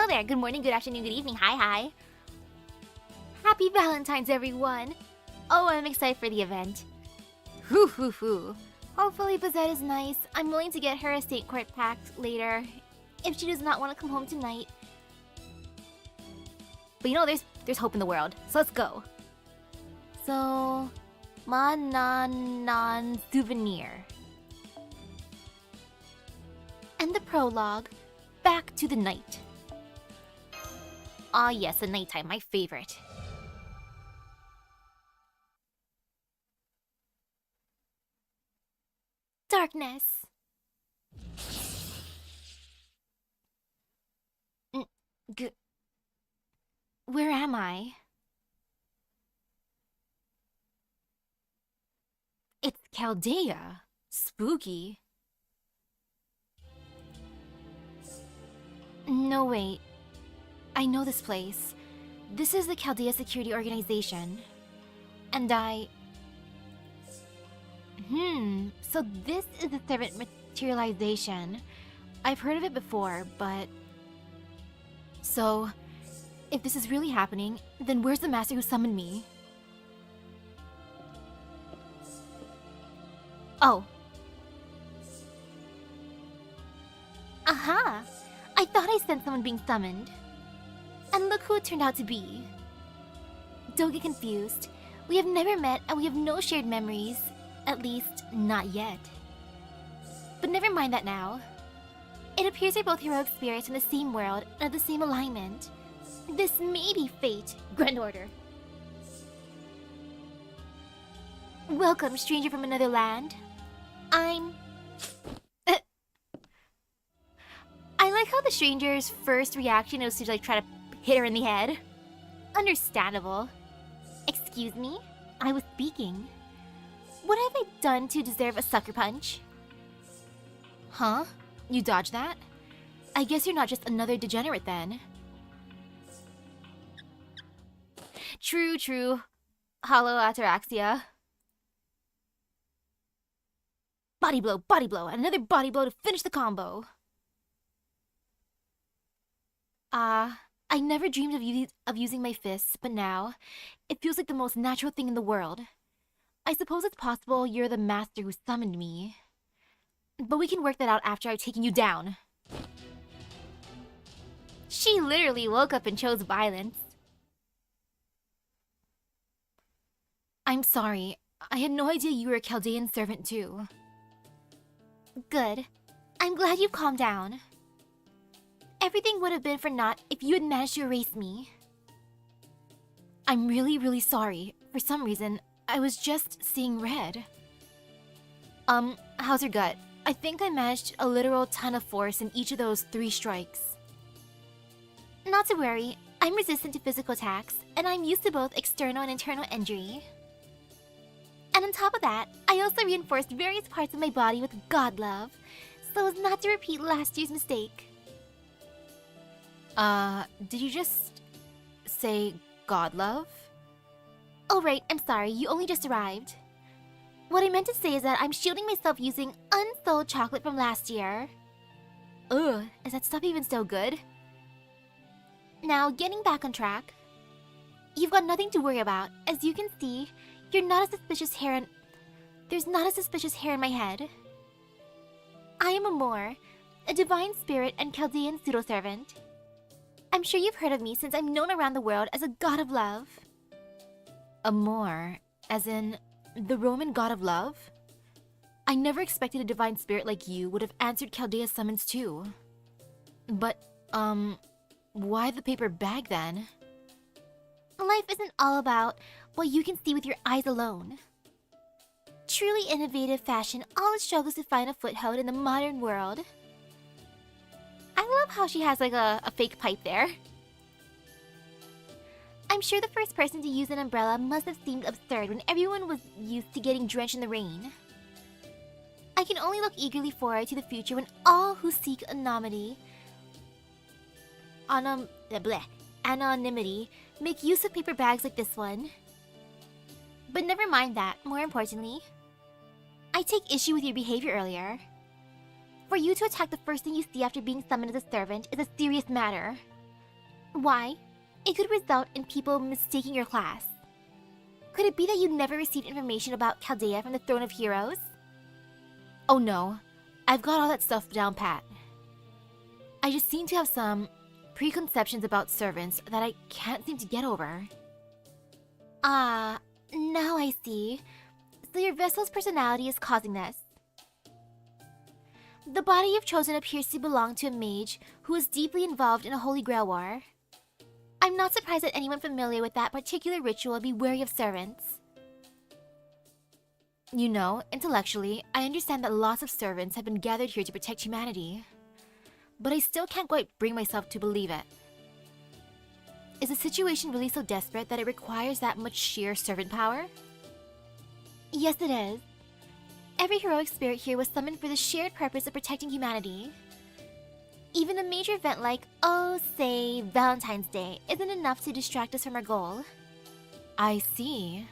Hello there, good morning, good afternoon, good evening, hi. Happy Valentines, everyone! Oh, I'm excited for the event. Hoo. Hopefully Bazette is nice. I'm willing to get her a state court pact later, if she does not want to come home tonight. But you know, there's hope in the world, so let's go. So, non souvenir. And the prologue, back to the night. Ah yes, the nighttime, my favorite. Darkness. Where am I? It's Chaldea. Spooky. No, wait. I know this place. This is the Chaldea Security Organization. And so this is the servant materialization. I've heard of it before, but... So, if this is really happening, then where's the master who summoned me? Oh. Aha! I thought I sensed someone being summoned. And look who it turned out to be. Don't get confused. We have never met and we have no shared memories. At least, not yet. But never mind that now. It appears we're both heroic spirits in the same world and of the same alignment. This may be fate. Grand order. Welcome, stranger from another land. I like how the stranger's first reaction was to try to hit her in the head. Understandable. Excuse me? I was speaking. What have I done to deserve a sucker punch? Huh? You dodged that? I guess you're not just another degenerate then. True. Hollow ataraxia. Body blow, and another body blow to finish the combo. I never dreamed of using my fists, but now, it feels like the most natural thing in the world. I suppose it's possible you're the master who summoned me. But we can work that out after I've taken you down. She literally woke up and chose violence. I'm sorry. I had no idea you were a Chaldean servant too. Good. I'm glad you've calmed down. Everything would have been for naught if you had managed to erase me. I'm really sorry. For some reason, I was just seeing red. How's your gut? I think I managed a literal ton of force in each of those 3 strikes. Not to worry, I'm resistant to physical attacks, and I'm used to both external and internal injury. And on top of that, I also reinforced various parts of my body with God love, so as not to repeat last year's mistake. Did you just say God love? Oh right, I'm sorry, you only just arrived. What I meant to say is that I'm shielding myself using unsold chocolate from last year. Ugh, is that stuff even still good? Now, getting back on track. You've got nothing to worry about. As you can see, there's not a suspicious hair in my head. I am Amor, a divine spirit and Chaldean pseudo-servant. I'm sure you've heard of me since I'm known around the world as a god of love. Amor, as in the Roman god of love? I never expected a divine spirit like you would have answered Chaldea's summons too. But, why the paper bag then? Life isn't all about what you can see with your eyes alone. Truly innovative fashion always struggles to find a foothold in the modern world. I love how she has like a fake pipe there. I'm sure the first person to use an umbrella must have seemed absurd when everyone was used to getting drenched in the rain. I can only look eagerly forward to the future when all who seek anonymity make use of paper bags like this one. But never mind that, more importantly, I take issue with your behavior earlier. For you to attack the first thing you see after being summoned as a servant is a serious matter. Why? It could result in people mistaking your class. Could it be that you never received information about Chaldea from the Throne of Heroes? Oh no, I've got all that stuff down pat. I just seem to have some preconceptions about servants that I can't seem to get over. Ah, now I see. So your vessel's personality is causing this. The body you've chosen appears to belong to a mage who is deeply involved in a Holy Grail war. I'm not surprised that anyone familiar with that particular ritual would be wary of servants. You know, intellectually, I understand that lots of servants have been gathered here to protect humanity. But I still can't quite bring myself to believe it. Is the situation really so desperate that it requires that much sheer servant power? Yes, it is. Every heroic spirit here was summoned for the shared purpose of protecting humanity. Even a major event like, oh, say, Valentine's Day isn't enough to distract us from our goal. I see.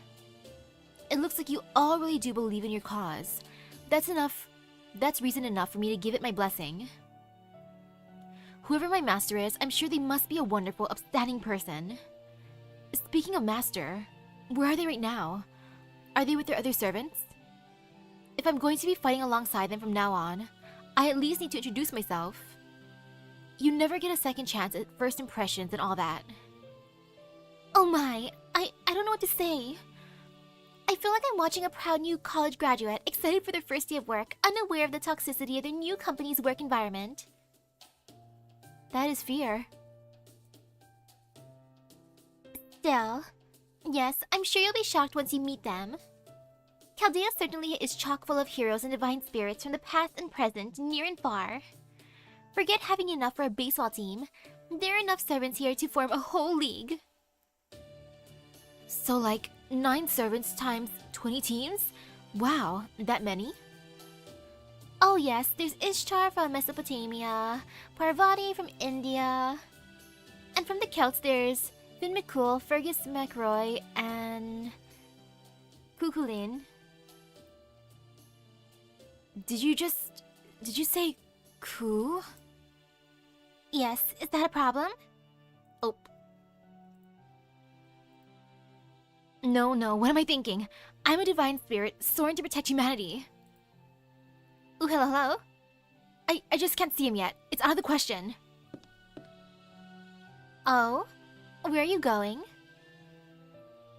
It looks like you all really do believe in your cause. That's reason enough for me to give it my blessing. Whoever my master is, I'm sure they must be a wonderful, upstanding person. Speaking of master, where are they right now? Are they with their other servants? If I'm going to be fighting alongside them from now on, I at least need to introduce myself. You never get a second chance at first impressions and all that. Oh my, I don't know what to say. I feel like I'm watching a proud new college graduate excited for their first day of work, unaware of the toxicity of their new company's work environment. That is fear. Still, yes, I'm sure you'll be shocked once you meet them. Chaldea certainly is chock full of heroes and divine spirits from the past and present, near and far. Forget having enough for a baseball team. There are enough servants here to form a whole league. So like 9 servants times 20 teams? Wow, that many? Oh yes, there's Ishtar from Mesopotamia, Parvati from India, and from the Celts there's Finn McCool, Fergus McRoy, and Cuchulainn. Did you say Ku? Yes, is that a problem? Oh. No, what am I thinking? I'm a divine spirit, soaring to protect humanity. Ooh, hello? I just can't see him yet. It's out of the question. Oh? Where are you going?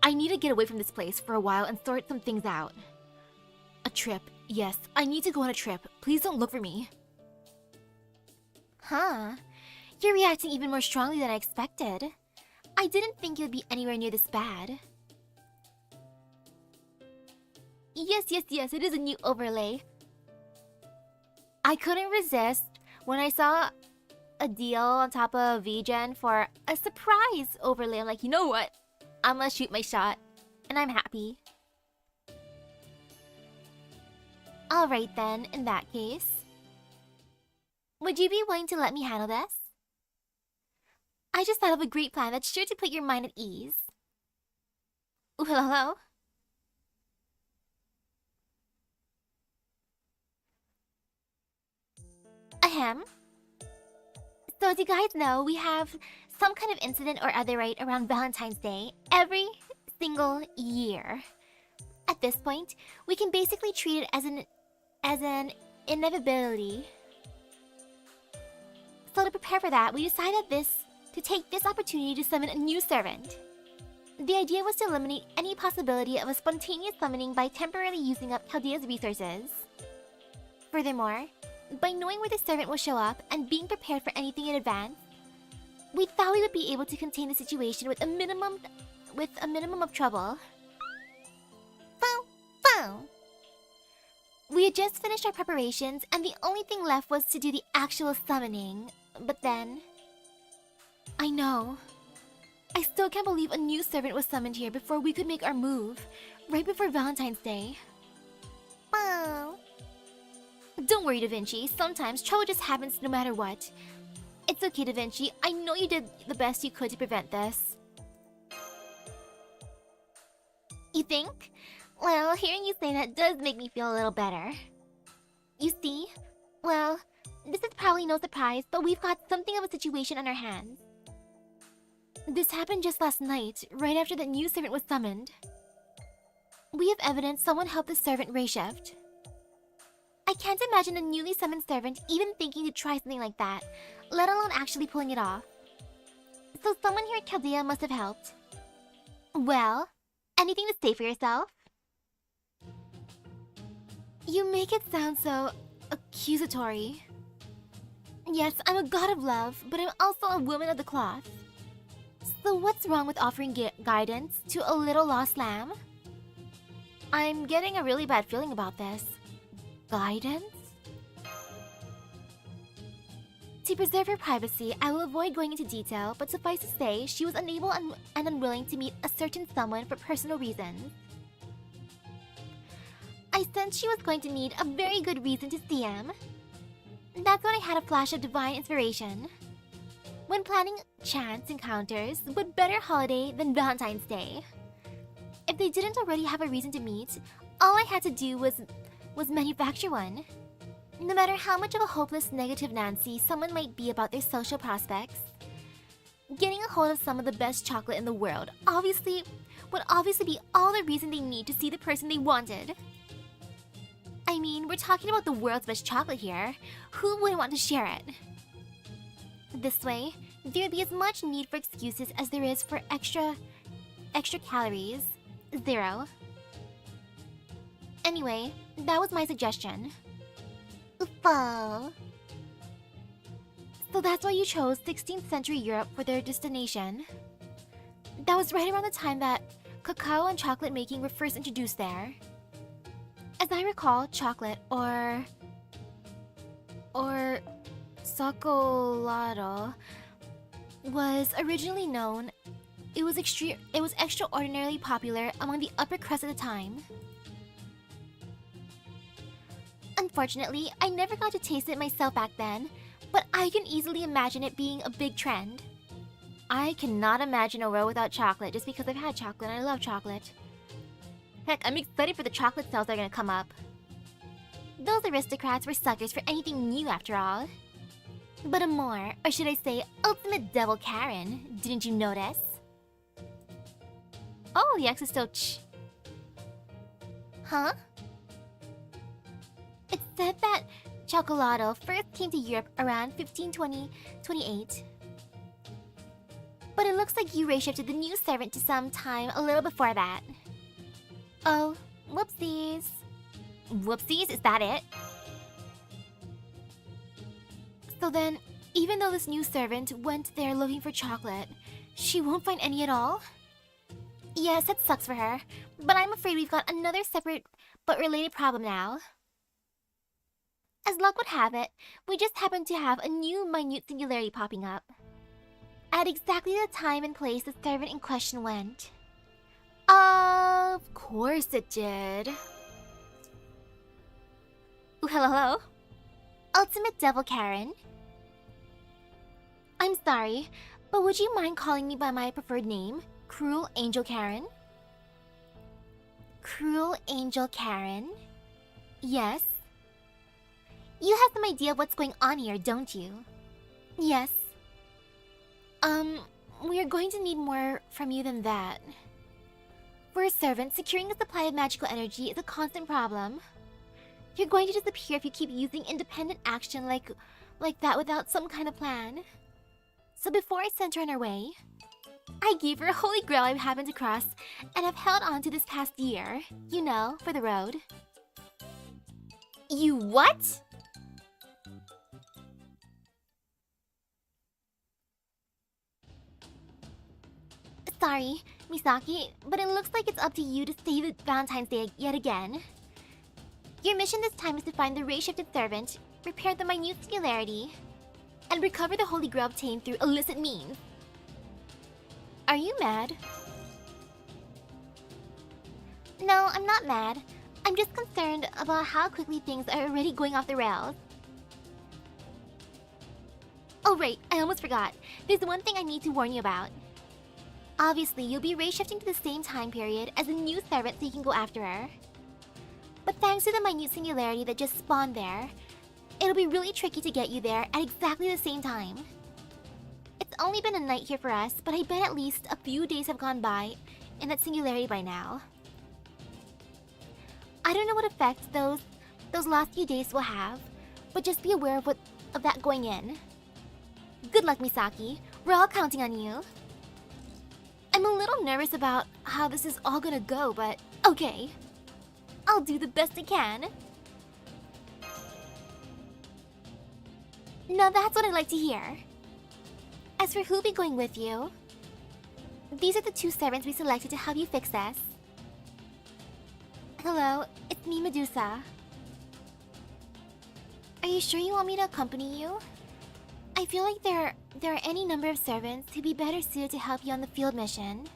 I need to get away from this place for a while and sort some things out. A trip. Yes, I need to go on a trip. Please don't look for me. Huh? You're reacting even more strongly than I expected. I didn't think you'd be anywhere near this bad. Yes, it is a new overlay. I couldn't resist when I saw a deal on top of VGen for a surprise overlay. I'm like, you know what? I'm gonna shoot my shot. And I'm happy. Alright then, in that case. Would you be willing to let me handle this? I just thought of a great plan that's sure to put your mind at ease. Ooh, hello? Ahem. So as you guys know, we have some kind of incident or other right around Valentine's Day every single year. At this point, we can basically treat it as an inevitability. So to prepare for that, we decided to take this opportunity to summon a new servant. The idea was to eliminate any possibility of a spontaneous summoning by temporarily using up Chaldea's resources. Furthermore, by knowing where the servant will show up and being prepared for anything in advance, we thought we would be able to contain the situation with a minimum of trouble. Boom! We had just finished our preparations, and the only thing left was to do the actual summoning. But then... I know. I still can't believe a new servant was summoned here before we could make our move, right before Valentine's Day. Wow. Don't worry, Da Vinci. Sometimes trouble just happens no matter what. It's okay, Da Vinci. I know you did the best you could to prevent this. You think? Well, hearing you say that does make me feel a little better. You see? Well, this is probably no surprise, but we've got something of a situation on our hands. This happened just last night, right after the new servant was summoned. We have evidence someone helped the servant reshift. I can't imagine a newly summoned servant even thinking to try something like that, let alone actually pulling it off. So someone here at Chaldea must have helped. Well, anything to say for yourself? You make it sound so accusatory. Yes, I'm a god of love, but I'm also a woman of the cloth. So what's wrong with offering guidance to a little lost lamb? I'm getting a really bad feeling about this. Guidance? To preserve her privacy, I will avoid going into detail, but suffice to say, she was unable and unwilling to meet a certain someone for personal reasons. I sensed she was going to need a very good reason to see him. That's when I had a flash of divine inspiration. When planning chance encounters, what better holiday than Valentine's Day? If they didn't already have a reason to meet, all I had to do was manufacture one. No matter how much of a hopeless negative Nancy someone might be about their social prospects, getting a hold of some of the best chocolate in the world would obviously be all the reason they need to see the person they wanted. I mean, we're talking about the world's best chocolate here. Who wouldn't want to share it? This way, there'd be as much need for excuses as there is for extra calories. 0. Anyway, that was my suggestion. Oofo. So that's why you chose 16th century Europe for their destination. That was right around the time that cacao and chocolate making were first introduced there. As I recall, chocolate or Chocolado was originally known. It was extraordinarily popular among the upper crust at the time. Unfortunately, I never got to taste it myself back then, but I can easily imagine it being a big trend. I cannot imagine a world without chocolate just because I've had chocolate and I love chocolate. Heck, I'm excited for the chocolate sales that are gonna come up. Those aristocrats were suckers for anything new after all. But Amor, or should I say, ultimate devil Karen, didn't you notice? Oh, the X is still Huh? It said that Chocolado first came to Europe around 1528. But it looks like you reshifted the new servant to some time a little before that. Oh, whoopsies. Whoopsies? Is that it? So then, even though this new servant went there looking for chocolate, she won't find any at all? Yes, that sucks for her, but I'm afraid we've got another separate but related problem now. As luck would have it, we just happen to have a new minute singularity popping up. At exactly the time and place the servant in question went. Of course it did. Ooh, hello? Ultimate Devil Karen? I'm sorry, but would you mind calling me by my preferred name, Cruel Angel Karen? Cruel Angel Karen? Yes? You have some idea of what's going on here, don't you? Yes. We are going to need more from you than that. For a servant, securing a supply of magical energy is a constant problem. You're going to disappear if you keep using independent action like that without some kind of plan. So before I sent her on her way, I gave her a holy grail I happened to cross and have held on to this past year. You know, for the road. You what? Sorry, Misaki, but it looks like it's up to you to save Valentine's Day yet again. Your mission this time is to find the ray-shifted servant, repair the minute singularity, and recover the Holy Grail obtained through illicit means. Are you mad? No, I'm not mad. I'm just concerned about how quickly things are already going off the rails. Oh right, I almost forgot. There's one thing I need to warn you about. Obviously, you'll be ray-shifting to the same time period as the new servant so you can go after her. But thanks to the minute singularity that just spawned there, it'll be really tricky to get you there at exactly the same time. It's only been a night here for us, but I bet at least a few days have gone by in that singularity by now. I don't know what effect those last few days will have, but just be aware of that going in. Good luck, Misaki. We're all counting on you. I'm a little nervous about how this is all gonna go, but okay. I'll do the best I can. Now that's what I like to hear. As for who'll be going with you, these are the 2 servants we selected to help you fix this. Hello, it's me, Medusa. Are you sure you want me to accompany you? I feel like there are any number of servants who'd be better suited to help you on the field mission.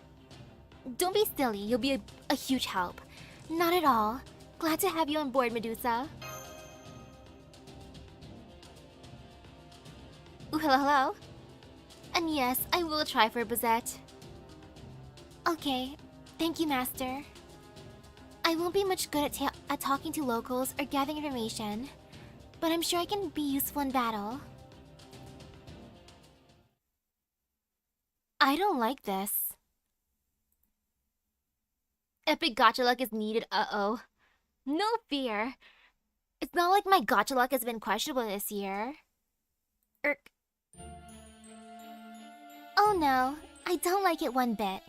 Don't be silly, you'll be a huge help. Not at all. Glad to have you on board, Medusa. Ooh, hello? And yes, I will try for a Bazette. Okay, thank you, Master. I won't be much good at talking to locals or gathering information, but I'm sure I can be useful in battle. I don't like this. Epic gacha luck is needed, uh-oh. No fear. It's not like my gacha luck has been questionable this year. Erk. Oh no, I don't like it one bit.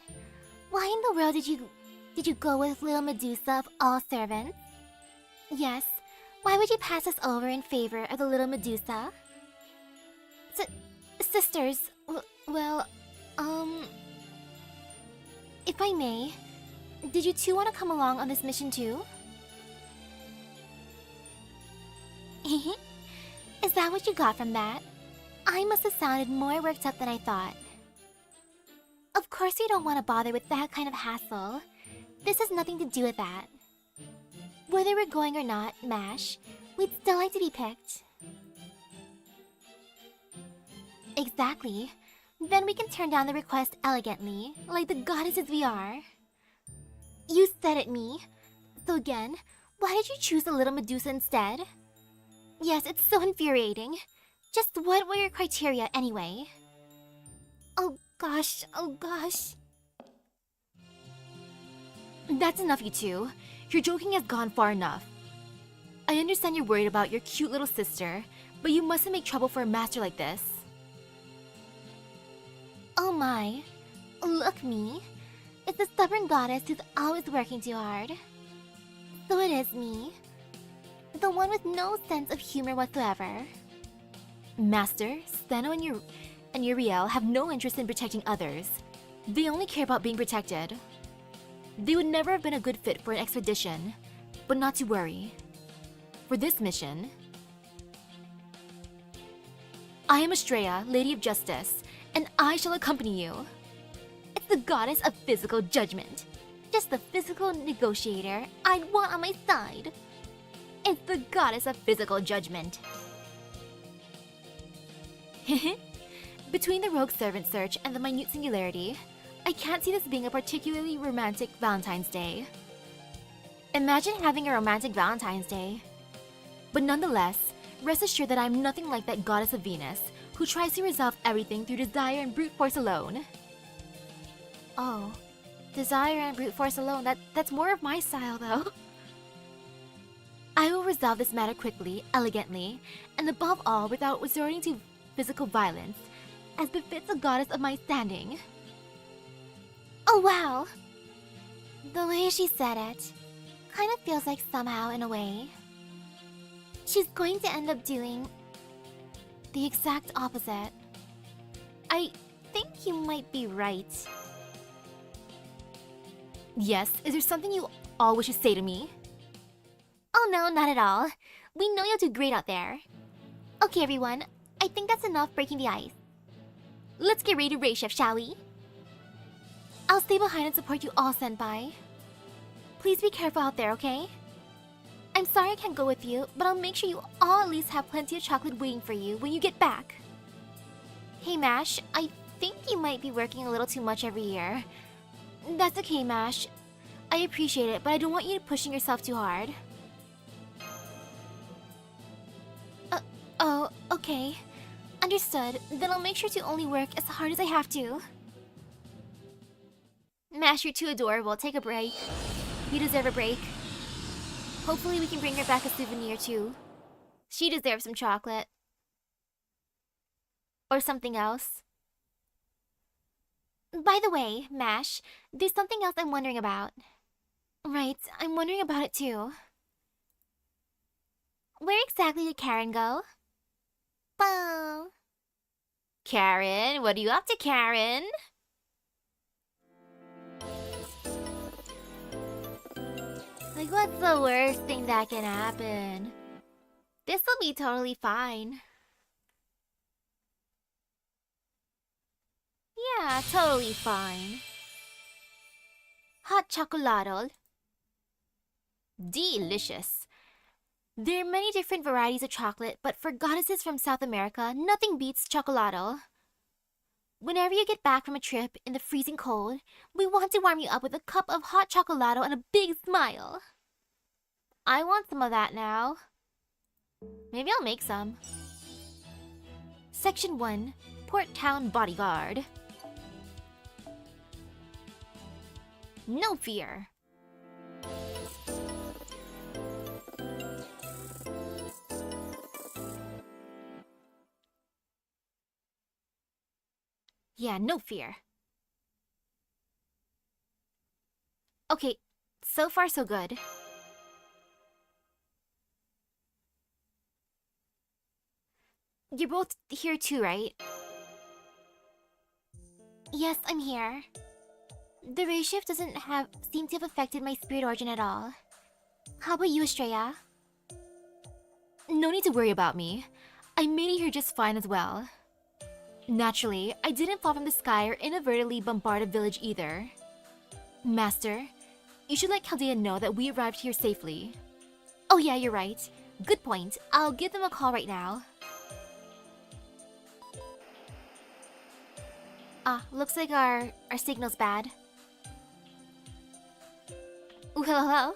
Why in the world did you go with little Medusa of all servants? Yes, why would you pass us over in favor of the little Medusa? Sisters, well, if I may, did you two want to come along on this mission too? Is that what you got from that? I must have sounded more worked up than I thought. Of course we don't want to bother with that kind of hassle. This has nothing to do with that. Whether we're going or not, MASH, we'd still like to be picked. Exactly. Then we can turn down the request elegantly, like the goddesses we are. You said it, me. So again, why did you choose the little Medusa instead? Yes, it's so infuriating. Just what were your criteria anyway? Oh gosh, oh gosh. That's enough, you two. Your joking has gone far enough. I understand you're worried about your cute little sister, but you mustn't make trouble for a master like this. Oh my. Look, me. It's the stubborn goddess who's always working too hard. So it is me. The one with no sense of humor whatsoever. Master, Steno and Uriel have no interest in protecting others. They only care about being protected. They would never have been a good fit for an expedition, but not to worry. For this mission, I am Estrella, Lady of Justice, and I shall accompany you. It's the goddess of physical judgment. Just the physical negotiator I'd want on my side. It's the goddess of physical judgment. Between the rogue servant search and the minute singularity, I can't see this being a particularly romantic Valentine's Day. Imagine having a romantic Valentine's Day. But nonetheless, rest assured that I'm nothing like that goddess of Venus, who tries to resolve everything through desire and brute force alone. Oh, desire and brute force alone, that's more of my style though. I will resolve this matter quickly, elegantly, and above all without resorting to physical violence, as befits a goddess of my standing. Oh wow! The way she said it, kind of feels like somehow in a way, she's going to end up doing the exact opposite. I think you might be right. Yes, is there something you all wish to say to me? Oh no, not at all. We know you'll do great out there. Okay everyone, I think that's enough breaking the ice. Let's get ready to race, Chef, shall we? I'll stay behind and support you all, Senpai. Please be careful out there, okay? I'm sorry I can't go with you, but I'll make sure you all at least have plenty of chocolate waiting for you when you get back. Hey Mash, I think you might be working a little too much every year. That's okay, Mash. I appreciate it, but I don't want you pushing yourself too hard. Oh, okay. Understood. Then I'll make sure to only work as hard as I have to. Mash, you're too adorable. Take a break. You deserve a break. Hopefully we can bring her back a souvenir too. She deserves some chocolate. Or something else. By the way, Mash, there's something else I'm wondering about. Right, I'm wondering about it too. Where exactly did Karen go? Bow. Karen, what are you up to, Karen? Like, what's the worst thing that can happen? This'll be totally fine. Yeah, totally fine. Hot chocolate. Delicious. There are many different varieties of chocolate, but for goddesses from South America, nothing beats chocolate. Whenever you get back from a trip in the freezing cold, we want to warm you up with a cup of hot chocolate and a big smile. I want some of that now. Maybe I'll make some. Section 1, Port Town Bodyguard. No fear. Yeah, no fear. Okay, so far so good. You're both here too, right? Yes, I'm here. The ray shift doesn't seem to have affected my spirit origin at all. How about you, Estrella? No need to worry about me. I made it here just fine as well. Naturally, I didn't fall from the sky or inadvertently bombard a village either. Master, you should let Chaldea know that we arrived here safely. Oh yeah, you're right. Good point. I'll give them a call right now. Looks like our signal's bad. Ooh, hello?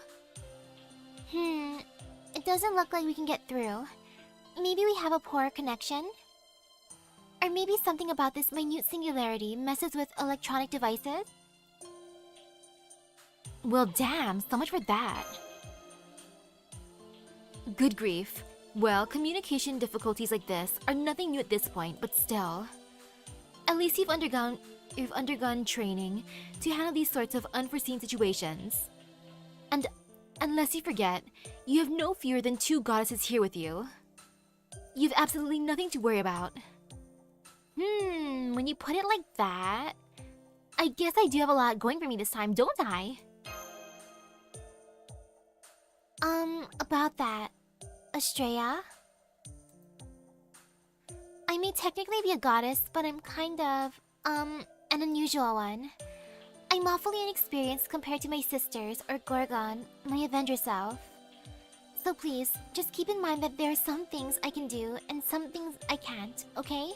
It doesn't look like we can get through. Maybe we have a poor connection? Or maybe something about this minute singularity messes with electronic devices? Well, damn, so much for that. Good grief. Well, communication difficulties like this are nothing new at this point, but still. At least you've undergone training to handle these sorts of unforeseen situations. And unless you forget, you have no fewer than 2 goddesses here with you. You've absolutely nothing to worry about. When you put it like that, I guess I do have a lot going for me this time, don't I? About that, Estrella? I may technically be a goddess, but I'm kind of, an unusual one. I'm awfully inexperienced compared to my sisters or Gorgon, my Avenger self. So please, just keep in mind that there are some things I can do and some things I can't, okay?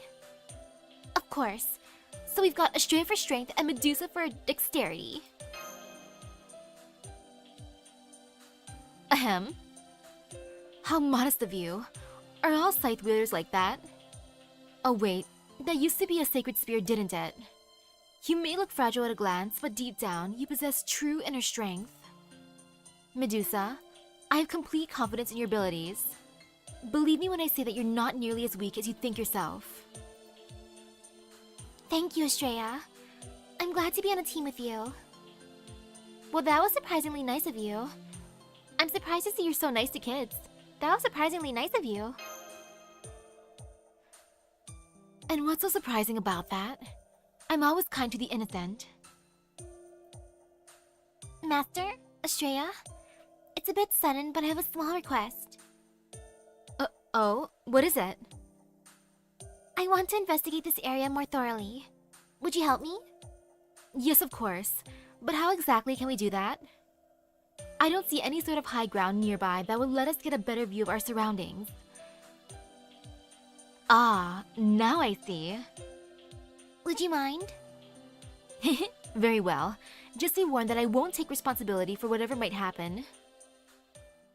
Of course. So we've got Estrella for strength and Medusa for dexterity. Ahem. How modest of you. Are all scythe wielders like that? Oh wait, that used to be a sacred spear, didn't it? You may look fragile at a glance, but deep down, you possess true inner strength. Medusa, I have complete confidence in your abilities. Believe me when I say that you're not nearly as weak as you think yourself. Thank you, Estrella. I'm glad to be on a team with you. Well, that was surprisingly nice of you. I'm surprised to see you're so nice to kids. That was surprisingly nice of you. And what's so surprising about that? I'm always kind to the innocent. Master, Estrella, it's a bit sudden, but I have a small request. Oh? What is it? I want to investigate this area more thoroughly. Would you help me? Yes, of course. But how exactly can we do that? I don't see any sort of high ground nearby that would let us get a better view of our surroundings. Ah, now I see. Would you mind? Very well. Just be warned that I won't take responsibility for whatever might happen.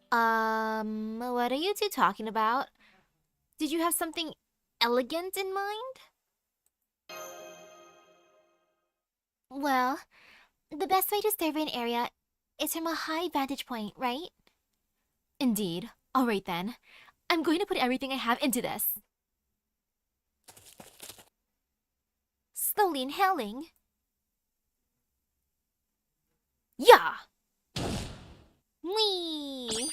What are you two talking about? Did you have something elegant in mind? Well, the best way to survey an area is from a high vantage point, right? Indeed. Alright then. I'm going to put everything I have into this. Slowly inhaling. Yeah! Whee!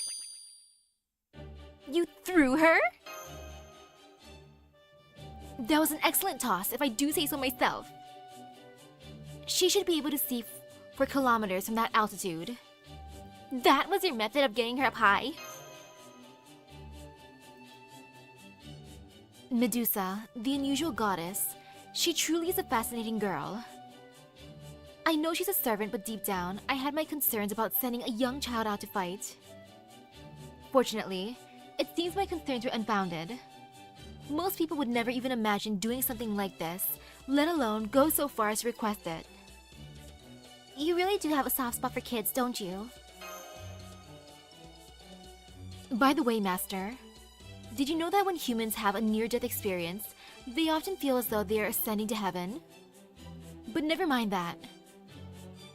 You threw her? That was an excellent toss, if I do say so myself. She should be able to see for kilometers from that altitude. That was your method of getting her up high? Medusa, the unusual goddess, she truly is a fascinating girl. I know she's a servant, but deep down, I had my concerns about sending a young child out to fight. Fortunately, it seems my concerns were unfounded. Most people would never even imagine doing something like this, let alone go so far as to request it. You really do have a soft spot for kids, don't you? By the way, Master, did you know that when humans have a near-death experience, they often feel as though they are ascending to heaven? But never mind that.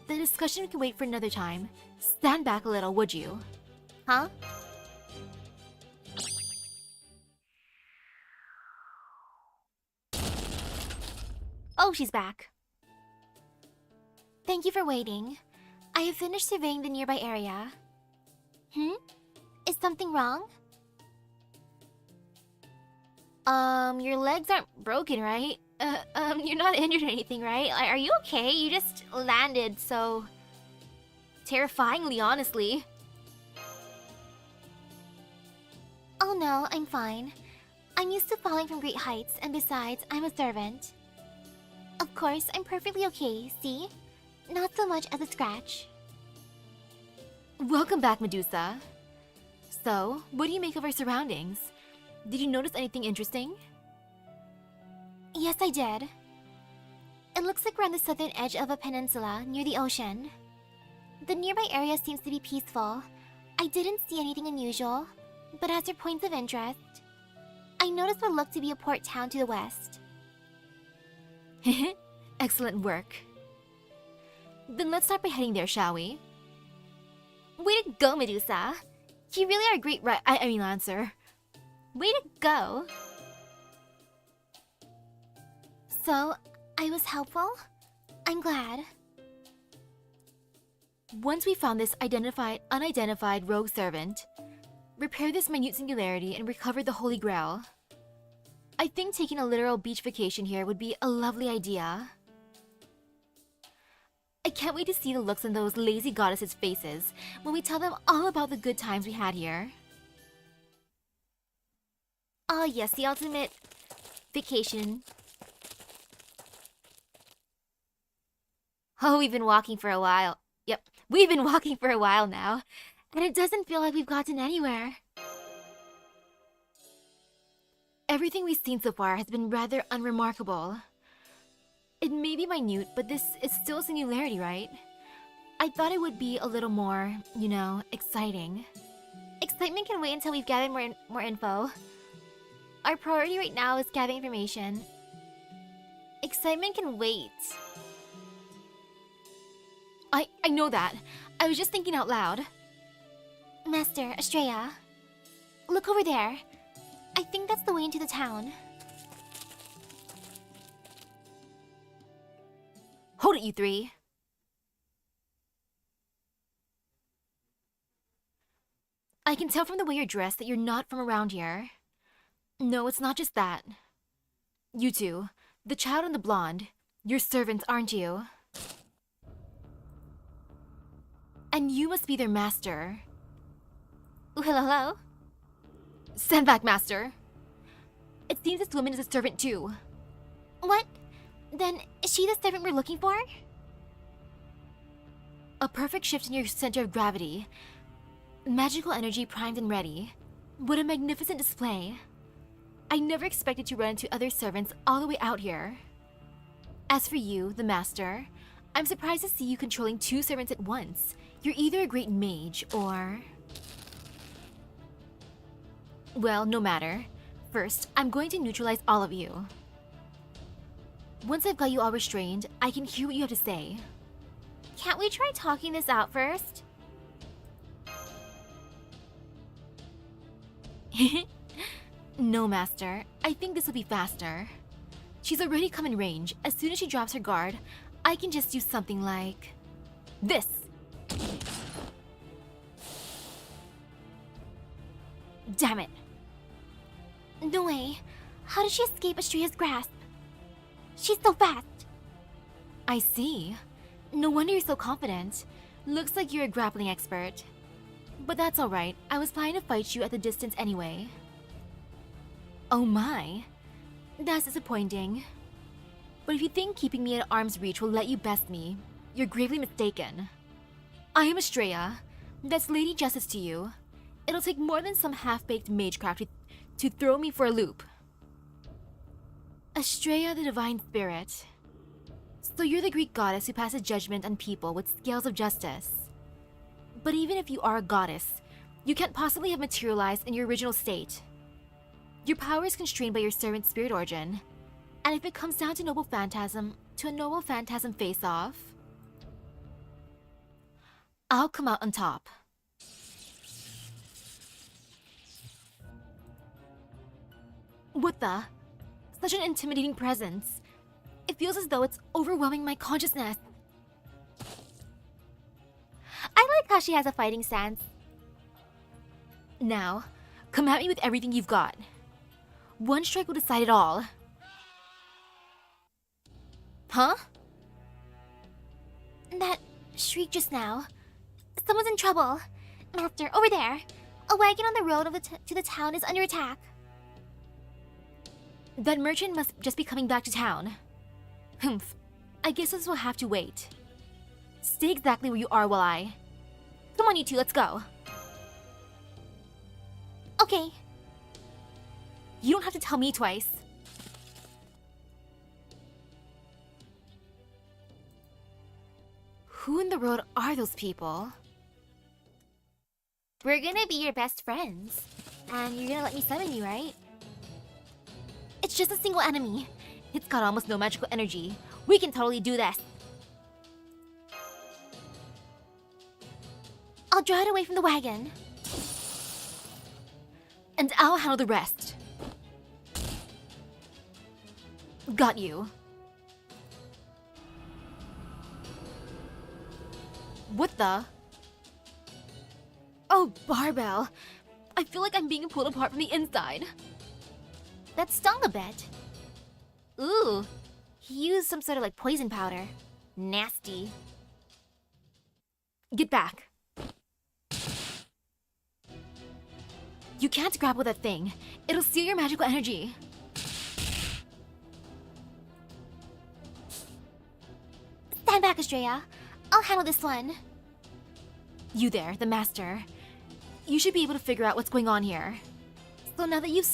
The discussion can wait for another time. Stand back a little, would you? Huh? Oh, she's back. Thank you for waiting. I have finished surveying the nearby area. Is something wrong? Your legs aren't broken, right? You're not injured or anything, right? Are you okay? You just landed so... terrifyingly, honestly. Oh no, I'm fine. I'm used to falling from great heights, and besides, I'm a servant. Of course, I'm perfectly okay, see? Not so much as a scratch. Welcome back, Medusa. So, what do you make of our surroundings? Did you notice anything interesting? Yes, I did. It looks like we're on the southern edge of a peninsula near the ocean. The nearby area seems to be peaceful. I didn't see anything unusual, but as for points of interest, I noticed what looked to be a port town to the west. Excellent work. Then let's start by heading there, shall we? Way to go, Medusa! You really are a great Lancer. Way to go! So, I was helpful? I'm glad. Once we found this unidentified rogue servant, repair this minute singularity and recover the Holy Grail. I think taking a literal beach vacation here would be a lovely idea. I can't wait to see the looks on those lazy goddesses' faces when we tell them all about the good times we had here. Oh yes, the ultimate vacation. Oh, we've been walking for a while. Yep, we've been walking for a while now, and it doesn't feel like we've gotten anywhere. Everything we've seen so far has been rather unremarkable. It may be minute, but this is still a singularity, right? I thought it would be a little more, you know, exciting. Excitement can wait until we've gathered more info. Our priority right now is gathering information. Excitement can wait. I know that. I was just thinking out loud. Master, Estrella. Look over there. I think that's the way into the town. Hold it, you three. I can tell from the way you're dressed that you're not from around here. No, it's not just that. You two, the child and the blonde, you're servants, aren't you? And you must be their master. Ooh, hello? Stand back, master. It seems this woman is a servant too. What? Then, is she the servant we're looking for? A perfect shift in your center of gravity. Magical energy primed and ready. What a magnificent display. I never expected to run into other servants all the way out here. As for you, the master, I'm surprised to see you controlling two servants at once. You're either a great mage or... Well, no matter. First, I'm going to neutralize all of you. Once I've got you all restrained, I can hear what you have to say. Can't we try talking this out first? No, Master. I think this will be faster. She's already come in range. As soon as she drops her guard, I can just do something like... this! Damn it! No way! How did she escape Astrea's grasp? She's so fast! I see. No wonder you're so confident. Looks like you're a grappling expert. But that's alright. I was planning to fight you at the distance anyway. Oh my. That's disappointing. But if you think keeping me at arm's reach will let you best me, you're gravely mistaken. I am Astrea. That's Lady Justice to you. It'll take more than some half-baked magecraft to throw me for a loop. Astrea, the divine spirit. So you're the Greek goddess who passes judgment on people with scales of justice. But even if you are a goddess, you can't possibly have materialized in your original state. Your power is constrained by your servant's spirit origin. And if it comes down to a noble phantasm face-off, I'll come out on top. What the? Such an intimidating presence. It feels as though it's overwhelming my consciousness. I like how she has a fighting stance. Now, come at me with everything you've got. One strike will decide it all. Huh? That shriek just now. Someone's in trouble. Master, over there. A wagon on the road to the town is under attack. That merchant must just be coming back to town. Humph. I guess this will have to wait. Stay exactly where you are while I... Come on, you two, let's go. Okay. You don't have to tell me twice. Who in the world are those people? We're gonna be your best friends. And you're gonna let me summon you, right? It's just a single enemy. It's got almost no magical energy. We can totally do this. I'll draw it away from the wagon. And I'll handle the rest. Got you. What the? Oh, Barbell. I feel like I'm being pulled apart from the inside. That stung a bit. Ooh, he used some sort of like poison powder. Nasty. Get back. You can't grapple that thing. It'll steal your magical energy. Stand back, Astrea. I'll handle this one. You there, the master. You should be able to figure out what's going on here. So now that you've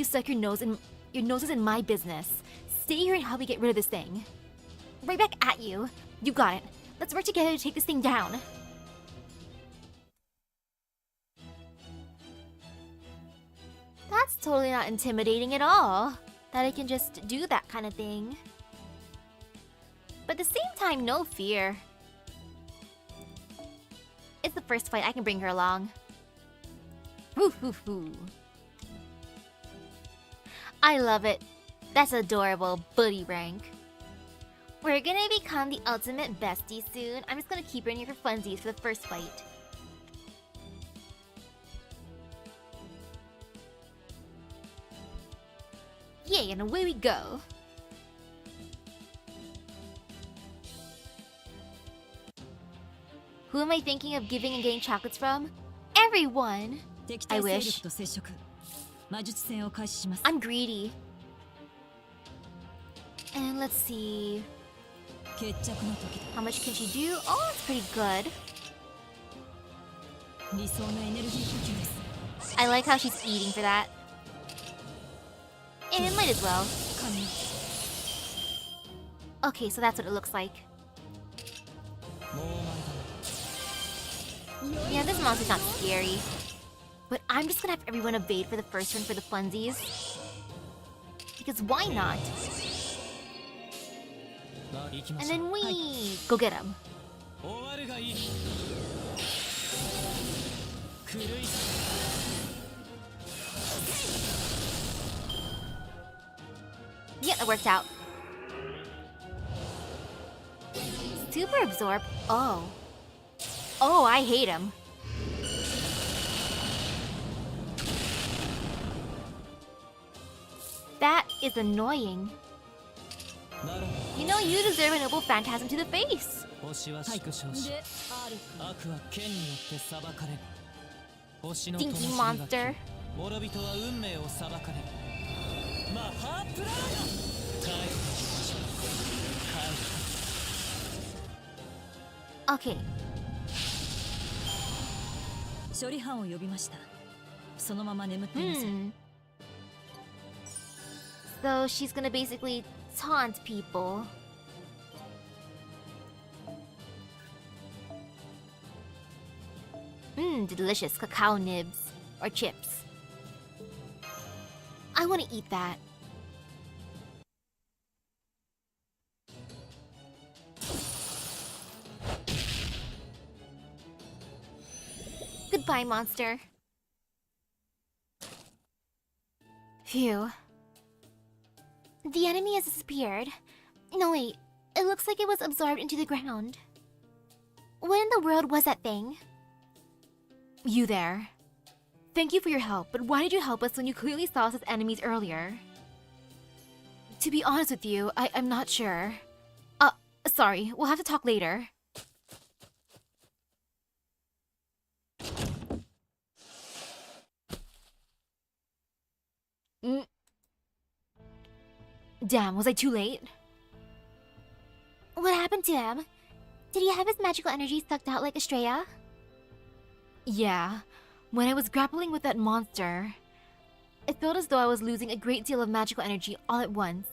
stuck your nose is in my business. Stay here and help me get rid of this thing. Right back at you. You got it. Let's work together to take this thing down. That's totally not intimidating at all. That I can just do that kind of thing. But at the same time, no fear. It's the first fight, I can bring her along. Woo hoo hoo. I love it. That's adorable, buddy rank. We're gonna become the ultimate bestie soon. I'm just gonna keep her in here for funsies for the first fight. Yay, and away we go. Who am I thinking of giving and getting chocolates from? Everyone! I wish. I'm greedy. And let's see... How much can she do? Oh, it's pretty good. I like how she's eating for that. And it might as well. Okay, so that's what it looks like. Yeah, this monster's not scary. But I'm just gonna have everyone evade for the first one for the funsies. because why not? And then we go get him. Yeah, that worked out. Super absorb. Oh. Oh, I hate him. That is annoying. You know, you deserve a noble phantasm to the face. Stinky monster. Okay. So she's gonna basically taunt people. Delicious cacao nibs or chips. I want to eat that. Goodbye, monster. Phew. The enemy has disappeared. No, wait. It looks like it was absorbed into the ground. What in the world was that thing? You there. Thank you for your help, but why did you help us when you clearly saw us as enemies earlier? To be honest with you, I'm not sure. Sorry. We'll have to talk later. Damn, was I too late? What happened to him? Did he have his magical energy sucked out like Estrella? Yeah. When I was grappling with that monster, it felt as though I was losing a great deal of magical energy all at once.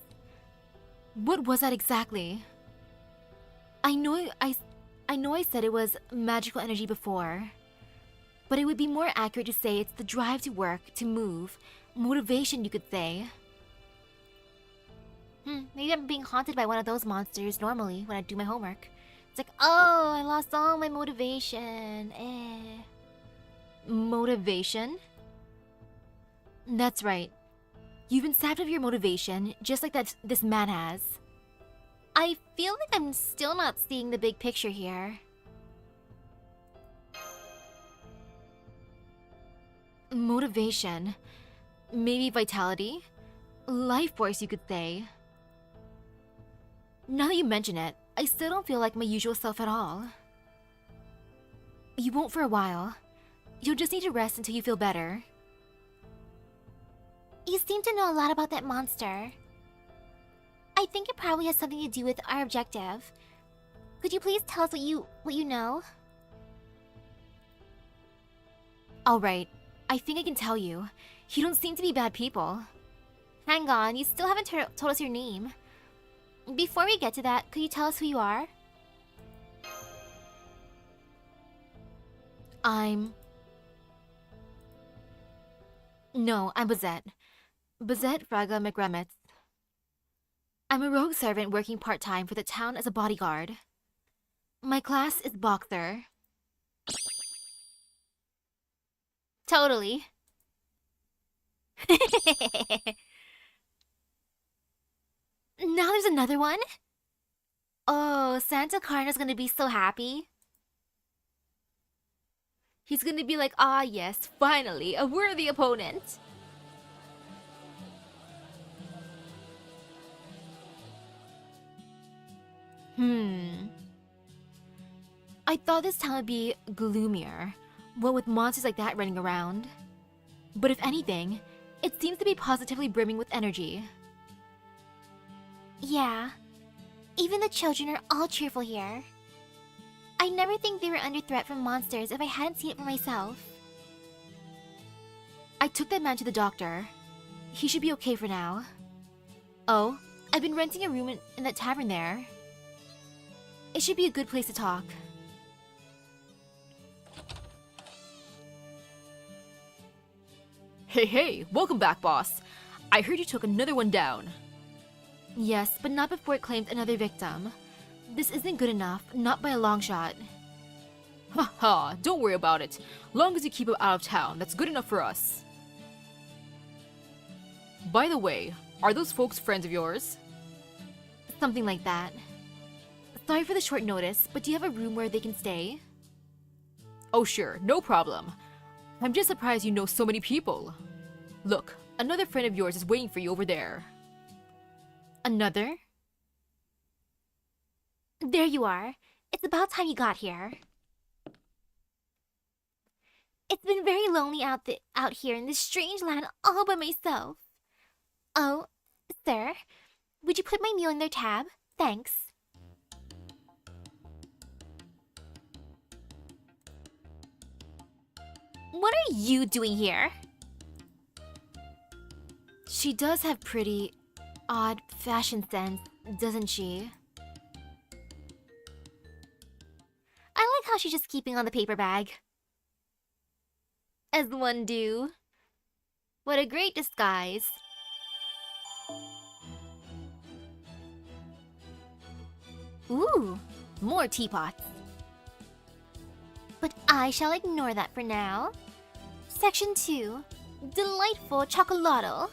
What was that exactly? I know I said it was magical energy before, but it would be more accurate to say it's the drive to work, to move, motivation, you could say. Maybe I'm being haunted by one of those monsters normally when I do my homework. It's like, oh, I lost all my motivation. Motivation? That's right. You've been sapped of your motivation, just like this man has. I feel like I'm still not seeing the big picture here. Motivation. Maybe vitality? Life force, you could say. Now that you mention it, I still don't feel like my usual self at all. You won't for a while. You'll just need to rest until you feel better. You seem to know a lot about that monster. I think it probably has something to do with our objective. Could you please tell us what you know? Alright, I think I can tell you. You don't seem to be bad people. Hang on, you still haven't told us your name. Before we get to that, could you tell us who you are? No, I'm Bazette. Bazette Fraga McRemitz. I'm a rogue servant working part-time for the town as a bodyguard. My class is Boxer. Totally. Now there's another one? Oh, Santa Carna's gonna be so happy. He's gonna be like, ah yes, finally, a worthy opponent. I thought this town would be gloomier, what with monsters like that running around. But if anything, it seems to be positively brimming with energy. Yeah. Even the children are all cheerful here. I never think they were under threat from monsters if I hadn't seen it for myself. I took that man to the doctor. He should be okay for now. Oh, I've been renting a room in that tavern there. It should be a good place to talk. Hey, welcome back, boss. I heard you took another one down. Yes, but not before it claimed another victim. This isn't good enough, not by a long shot. Haha, don't worry about it. Long as you keep him out of town, that's good enough for us. By the way, are those folks friends of yours? Something like that. Sorry for the short notice, but do you have a room where they can stay? Oh sure, no problem. I'm just surprised you know so many people. Look, another friend of yours is waiting for you over there. Another? There you are. It's about time you got here. It's been very lonely out here in this strange land all by myself. Oh, sir, would you put my meal in their tab? Thanks. What are you doing here? She does have pretty odd fashion sense, doesn't she? I like how she's just keeping on the paper bag. As one do. What a great disguise. Ooh, more teapots. But I shall ignore that for now. Section 2. Delightful Chocolado.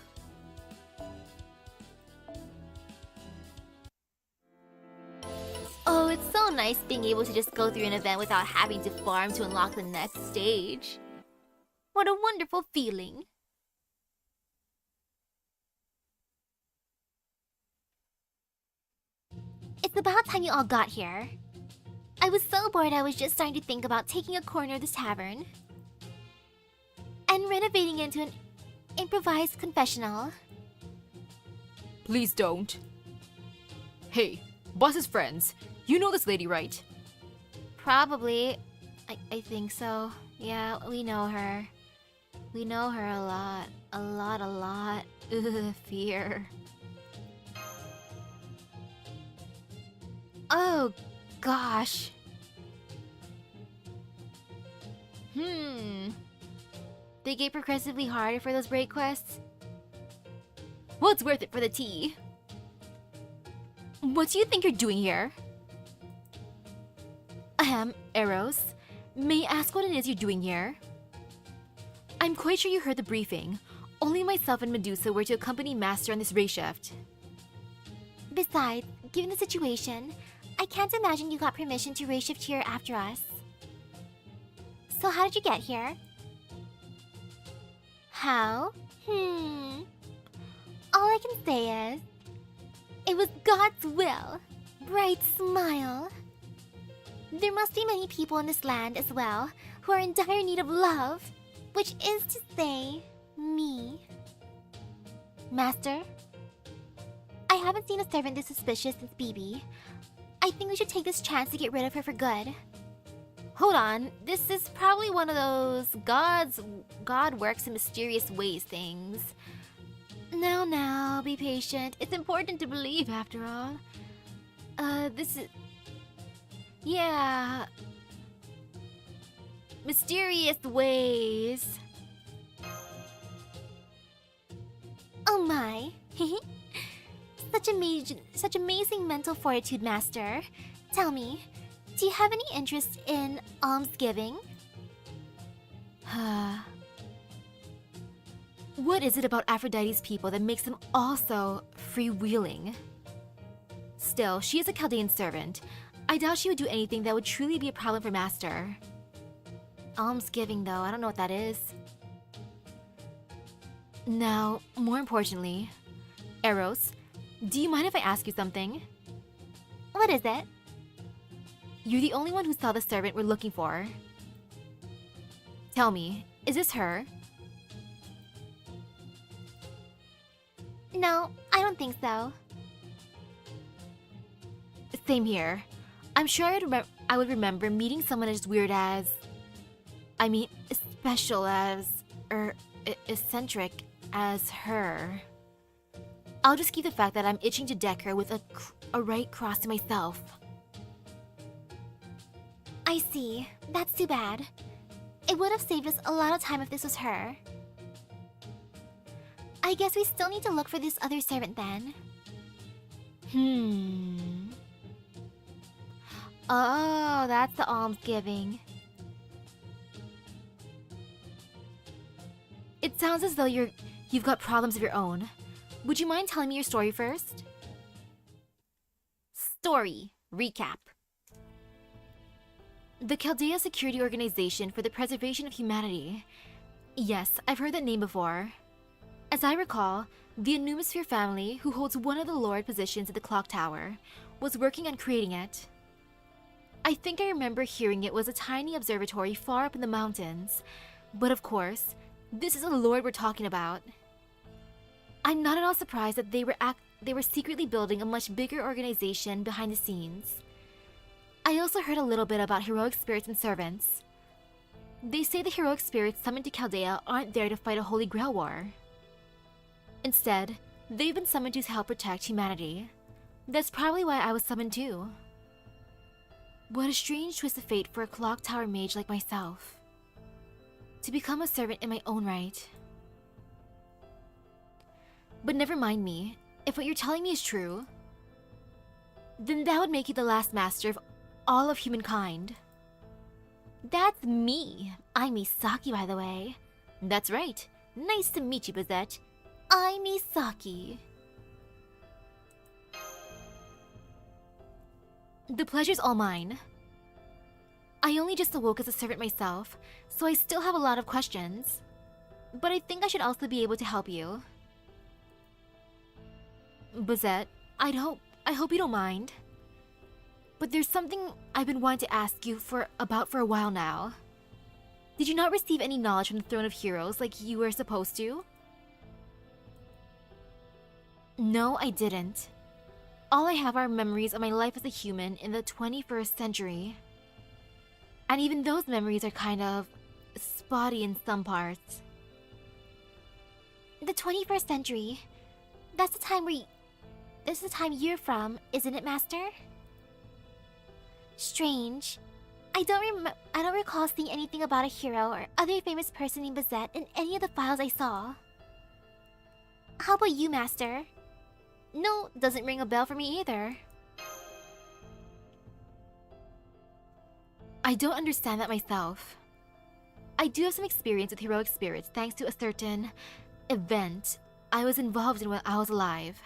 Oh, it's so nice being able to just go through an event without having to farm to unlock the next stage. What a wonderful feeling. It's about time you all got here. I was so bored I was just starting to think about taking a corner of this tavern and renovating it into an improvised confessional. Please don't. Hey, boss's friends, you know this lady, right? Probably. I think so. Yeah, we know her. We know her a lot. A lot. Ugh, fear. Oh, gosh. They get progressively harder for those break quests? Well, it's worth it for the tea. What do you think you're doing here? Eros. May I ask what it is you're doing here? I'm quite sure you heard the briefing. Only myself and Medusa were to accompany Master on this race shift. Besides, given the situation, I can't imagine you got permission to race shift here after us. So how did you get here? How? All I can say is, it was God's will. Bright smile. There must be many people in this land as well who are in dire need of love, which is to say, me. Master? I haven't seen a servant this suspicious since BB. I think we should take this chance to get rid of her for good. Hold on, this is probably one of those God works in mysterious ways things. Now, be patient. It's important to believe after all. This is... Yeah... Mysterious ways. Oh my. Such amazing mental fortitude, Master. Tell me, do you have any interest in almsgiving? What is it about Aphrodite's people that makes them all so freewheeling? Still, she is a Chaldean servant. I doubt she would do anything that would truly be a problem for Master. Almsgiving, though, I don't know what that is. Now, more importantly, Eros, do you mind if I ask you something? What is it? You're the only one who saw the servant we're looking for. Tell me, is this her? No, I don't think so. Same here. I'm sure I would remember meeting someone as weird as... I mean, special as... eccentric as her. I'll just keep the fact that I'm itching to deck her with a right cross to myself. I see. That's too bad. It would have saved us a lot of time if this was her. I guess we still need to look for this other servant then. Oh, that's the almsgiving. It sounds as though you've got problems of your own. Would you mind telling me your story first? Story recap. The Chaldea Security Organization for the Preservation of Humanity. Yes, I've heard that name before. As I recall, the Anumisphere family, who holds one of the Lord positions at the clock tower, was working on creating it. I think I remember hearing it was a tiny observatory far up in the mountains, but of course, this is a Lord we're talking about. I'm not at all surprised that they were secretly building a much bigger organization behind the scenes. I also heard a little bit about heroic spirits and servants. They say the heroic spirits summoned to Chaldea aren't there to fight a Holy Grail war. Instead, they've been summoned to help protect humanity. That's probably why I was summoned too. What a strange twist of fate for a clock tower mage like myself. To become a servant in my own right. But never mind me. If what you're telling me is true, then that would make you the last master of all of humankind. That's me. I'm Misaki, by the way. That's right. Nice to meet you, Bazette. I'm Misaki. The pleasure's all mine. I only just awoke as a servant myself, so I still have a lot of questions. But I think I should also be able to help you. Bazette, I hope you don't mind. But there's something I've been wanting to ask you about for a while now. Did you not receive any knowledge from the Throne of Heroes like you were supposed to? No, I didn't. All I have are memories of my life as a human in the 21st century. And even those memories are kind of spotty in some parts. The 21st century? That's the time this is the time you're from, isn't it, Master? Strange. I don't recall seeing anything about a hero or other famous person named Bazette in any of the files I saw. How about you, Master? No, doesn't ring a bell for me either. I don't understand that myself. I do have some experience with heroic spirits thanks to a certain event I was involved in when I was alive.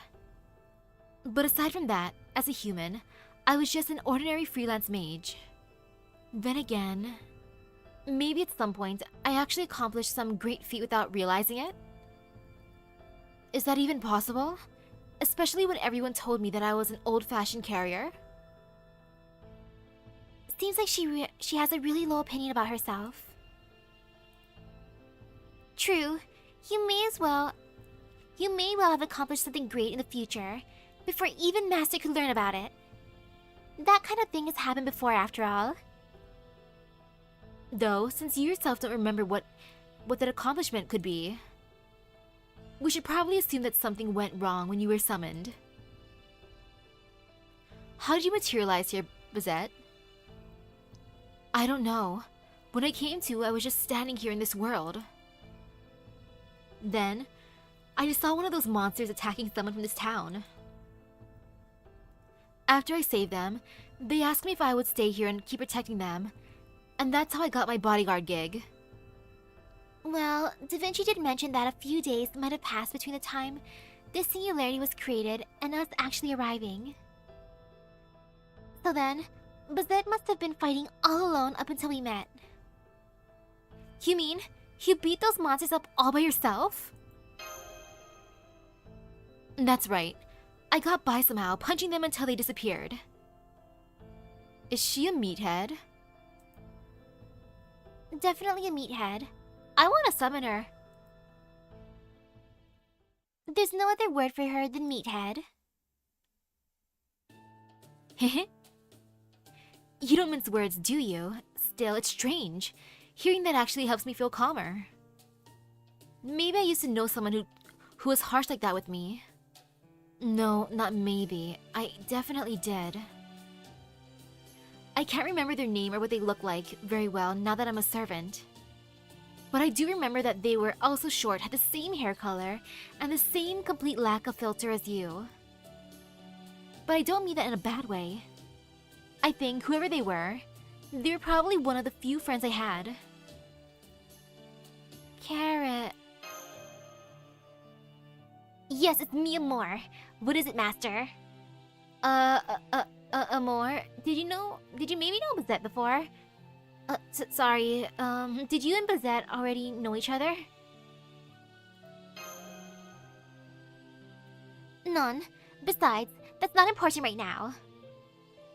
But aside from that, as a human, I was just an ordinary freelance mage. Then again, maybe at some point I actually accomplished some great feat without realizing it? Is that even possible? Especially when everyone told me that I was an old-fashioned carrier? Seems like she has a really low opinion about herself. True, you may well have accomplished something great in the future, before even Master could learn about it. That kind of thing has happened before, after all. Though, since you yourself don't remember what that accomplishment could be, we should probably assume that something went wrong when you were summoned. How did you materialize here, Bazette? I don't know. When I came to, I was just standing here in this world. Then, I just saw one of those monsters attacking someone from this town. After I saved them, they asked me if I would stay here and keep protecting them, and that's how I got my bodyguard gig. Well, Da Vinci did mention that a few days might have passed between the time this singularity was created and us actually arriving. So then, Bazette must have been fighting all alone up until we met. You mean, you beat those monsters up all by yourself? That's right. I got by somehow, punching them until they disappeared. Is she a meathead? Definitely a meathead. I want to summon her. There's no other word for her than meathead. Heh. You don't mince words, do you? Still, it's strange. Hearing that actually helps me feel calmer. Maybe I used to know someone who was harsh like that with me. No, not maybe. I definitely did. I can't remember their name or what they look like very well now that I'm a servant. But I do remember that they were also short, had the same hair color, and the same complete lack of filter as you. But I don't mean that in a bad way. I think whoever they were probably one of the few friends I had. Carrot. Yes, it's me, Amor. What is it, Master? Amor? Did you maybe know Bazette before? Sorry, did you and Bazette already know each other? None. Besides, that's not important right now.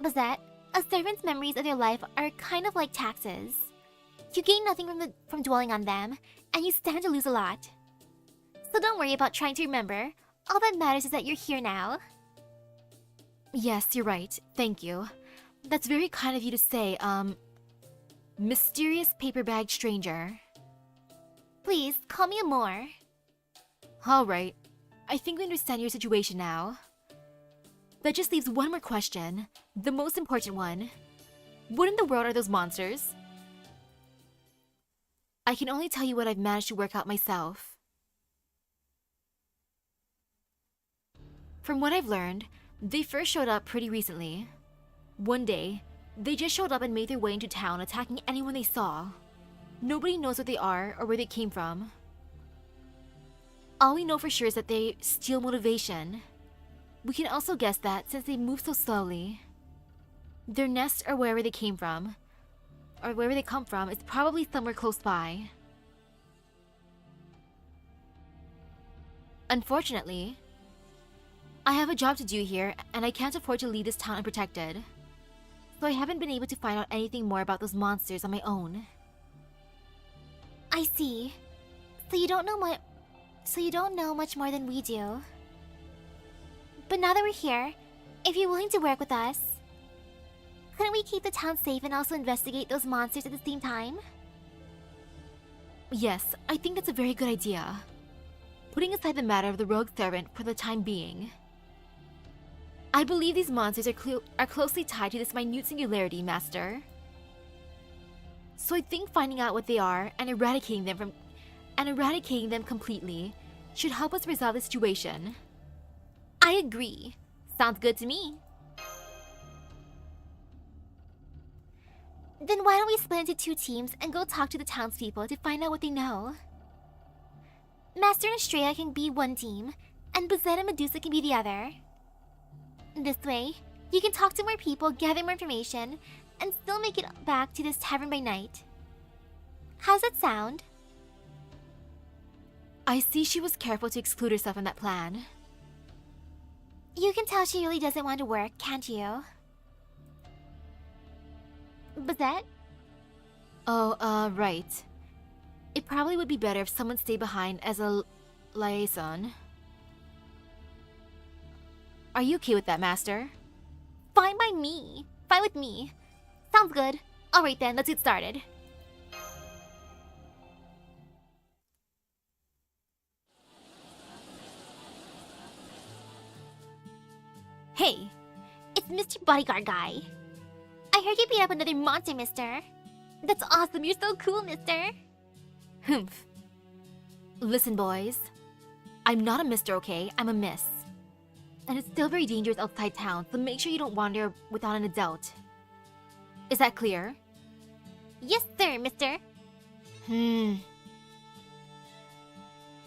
Bazette, a servant's memories of their life are kind of like taxes. You gain nothing from dwelling on them, and you stand to lose a lot. So don't worry about trying to remember. All that matters is that you're here now. Yes, you're right. Thank you. That's very kind of you to say, mysterious paper-bag stranger. Please, call me Amor. Alright. I think we understand your situation now. That just leaves one more question. The most important one. What in the world are those monsters? I can only tell you what I've managed to work out myself. From what I've learned, they first showed up pretty recently. One day, they just showed up and made their way into town, attacking anyone they saw. Nobody knows what they are or where they came from. All we know for sure is that they steal motivation. We can also guess that since they move so slowly, their nest or wherever they came from, or wherever they come from, is probably somewhere close by. Unfortunately, I have a job to do here, and I can't afford to leave this town unprotected. So I haven't been able to find out anything more about those monsters on my own. I see. So you don't know much more than we do. But now that we're here, if you're willing to work with us, couldn't we keep the town safe and also investigate those monsters at the same time? Yes, I think that's a very good idea. Putting aside the matter of the rogue servant for the time being, I believe these monsters are closely tied to this minute singularity, Master. So I think finding out what they are and eradicating them completely should help us resolve the situation. I agree. Sounds good to me. Then why don't we split into 2 teams and go talk to the townspeople to find out what they know? Master and Estrella can be one team, and Bazette and Medusa can be the other. This way, you can talk to more people, gather more information, and still make it back to this tavern by night. How's that sound? I see she was careful to exclude herself from that plan. You can tell she really doesn't want to work, can't you? Bazette? Oh, right. It probably would be better if someone stayed behind as a liaison. Are you okay with that, Master? Fine by me. Fine with me. Sounds good. Alright then, let's get started. Hey, it's Mr. Bodyguard Guy. I heard you beat up another monster, mister. That's awesome, you're so cool, mister. Humph. Listen, boys. I'm not a mister, okay? I'm a miss. And it's still very dangerous outside town, so make sure you don't wander without an adult. Is that clear? Yes, sir, mister.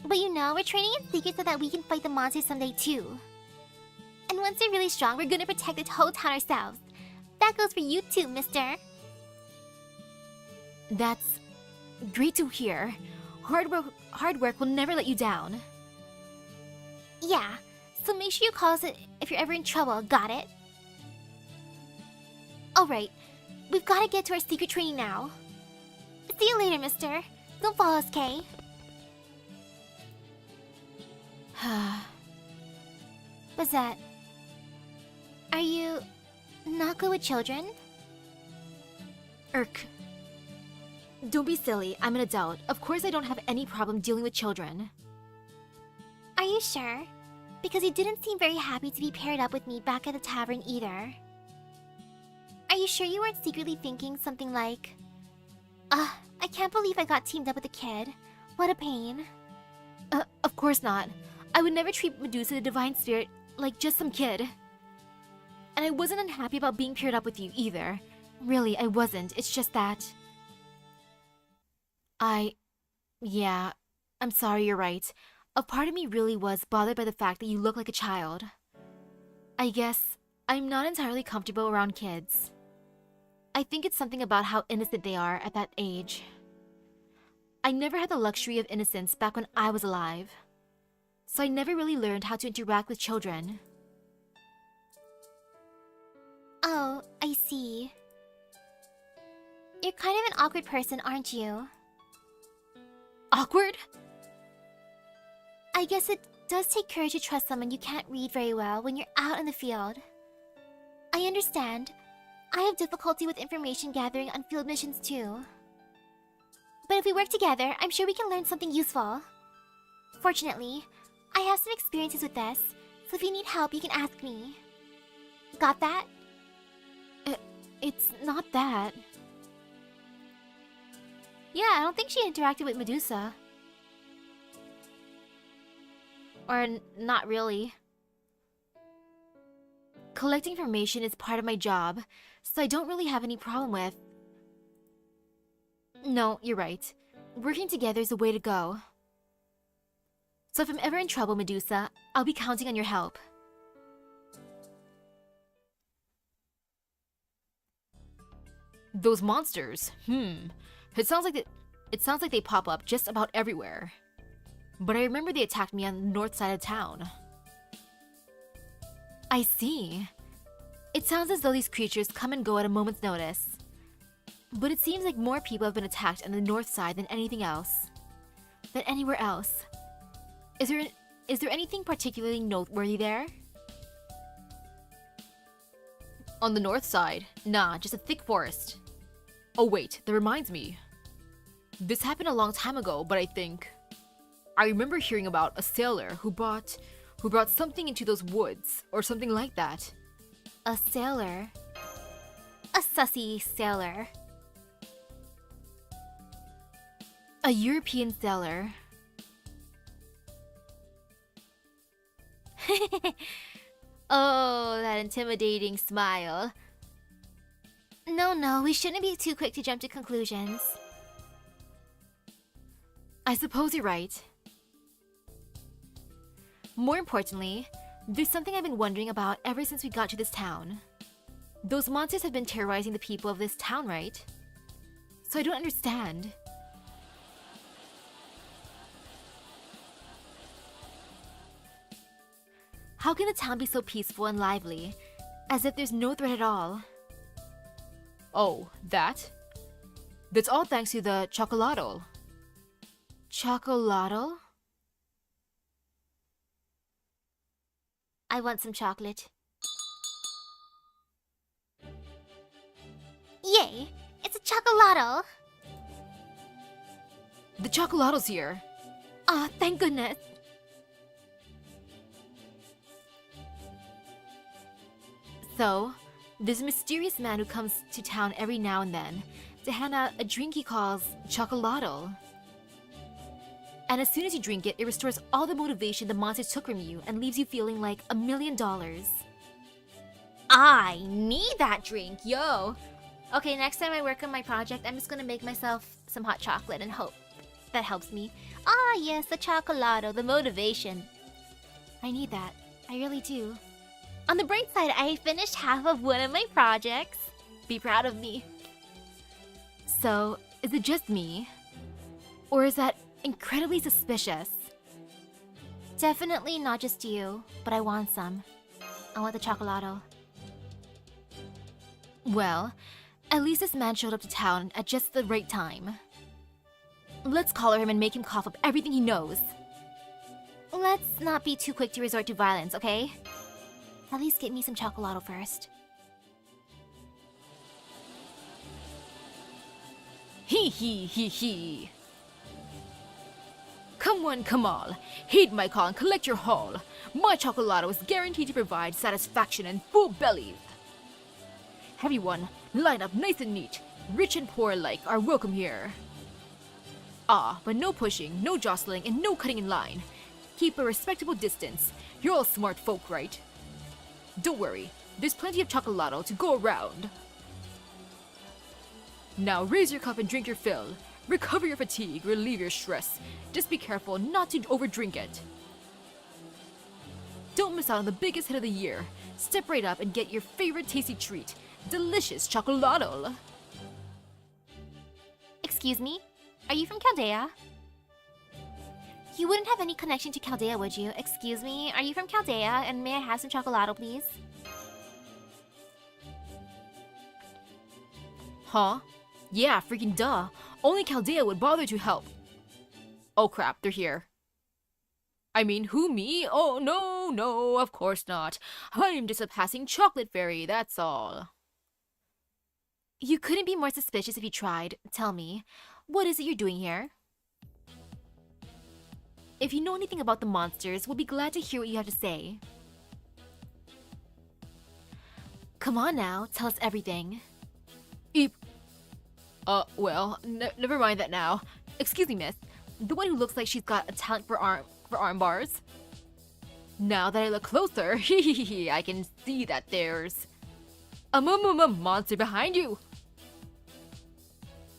But you know, we're training in secret so that we can fight the monsters someday too. And once they're really strong, we're gonna protect the whole town ourselves. That goes for you too, mister. That's great to hear. Hard work will never let you down. Yeah, so make sure you call us if you're ever in trouble, got it? Alright, we've gotta get to our secret training now. See you later, mister. Don't follow us, Kay. Bazette, are you not good with children? Don't be silly, I'm an adult. Of course I don't have any problem dealing with children. Are you sure? Because you didn't seem very happy to be paired up with me back at the tavern either. Are you sure you weren't secretly thinking something like, I can't believe I got teamed up with a kid. What a pain. Of course not. I would never treat Medusa the Divine Spirit like just some kid. And I wasn't unhappy about being paired up with you either. Really, I wasn't. It's just that... Yeah, I'm sorry, you're right. A part of me really was bothered by the fact that you look like a child. I guess I'm not entirely comfortable around kids. I think it's something about how innocent they are at that age. I never had the luxury of innocence back when I was alive. So I never really learned how to interact with children. Oh, I see. You're kind of an awkward person, aren't you? Awkward? I guess it does take courage to trust someone you can't read very well when you're out in the field. I understand. I have difficulty with information gathering on field missions too. But if we work together, I'm sure we can learn something useful. Fortunately, I have some experiences with this, so if you need help, you can ask me. Got that? It's not that. Yeah, I don't think she interacted with Medusa. Or not really. Collecting information is part of my job, so I don't really have any problem with... No, you're right. Working together is the way to go. So if I'm ever in trouble, Medusa, I'll be counting on your help. Those monsters, It sounds like they pop up just about everywhere. But I remember they attacked me on the north side of town. I see. It sounds as though these creatures come and go at a moment's notice. But it seems like more people have been attacked on the north side than anything else. Than anywhere else. Is there anything particularly noteworthy there? On the north side? Nah, just a thick forest. Oh wait, that reminds me. This happened a long time ago, but I remember hearing about a sailor who brought something into those woods, or something like that. A sailor? A sussy sailor. A European sailor. Oh, that intimidating smile. No, we shouldn't be too quick to jump to conclusions. I suppose you're right. More importantly, there's something I've been wondering about ever since we got to this town. Those monsters have been terrorizing the people of this town, right? So I don't understand. How can the town be so peaceful and lively, as if there's no threat at all? Oh, that? That's all thanks to the Chocolatl. Chocolatl? I want some chocolate. Yay! It's a chocolatl! The Chocolatl's here. Ah, thank goodness! So, there's a mysterious man who comes to town every now and then to hand out a drink he calls Chocolatl. And as soon as you drink it, it restores all the motivation the monsters took from you and leaves you feeling like $1 million. I need that drink, yo! Okay, next time I work on my project, I'm just gonna make myself some hot chocolate and hope that helps me. Ah, yes, the chocolatl, the motivation. I need that. I really do. On the bright side, I finished half of one of my projects. Be proud of me. So, is it just me? Or is that incredibly suspicious? Definitely not just you, but I want some. I want the chocolatl. Well, at least this man showed up to town at just the right time. Let's collar him and make him cough up everything he knows. Let's not be too quick to resort to violence, okay? At least get me some chocolatl first. Hee hee hee hee. Come one, come all. Heed my call and collect your haul. My chocolatl is guaranteed to provide satisfaction and full belly. Everyone, line up nice and neat. Rich and poor alike are welcome here. But no pushing, no jostling, and no cutting in line. Keep a respectable distance. You're all smart folk, right? Don't worry, there's plenty of chocolate to go around. Now raise your cup and drink your fill. Recover your fatigue, relieve your stress. Just be careful not to overdrink it. Don't miss out on the biggest hit of the year. Step right up and get your favorite tasty treat. Delicious chocolate. Excuse me? Are you from Chaldea? You wouldn't have any connection to Chaldea, would you? Excuse me? Are you from Chaldea? And may I have some chocolate, please? Huh? Yeah, freaking duh. Only Chaldea would bother to help. Oh crap, they're here. I mean, who, me? Oh, no, of course not. I'm just a passing chocolate fairy, that's all. You couldn't be more suspicious if you tried. Tell me, what is it you're doing here? If you know anything about the monsters, we'll be glad to hear what you have to say. Come on now, tell us everything. Well, never mind that now. Excuse me, miss. The one who looks like she's got a talent for arm bars. Now that I look closer, I can see that there's a monster behind you.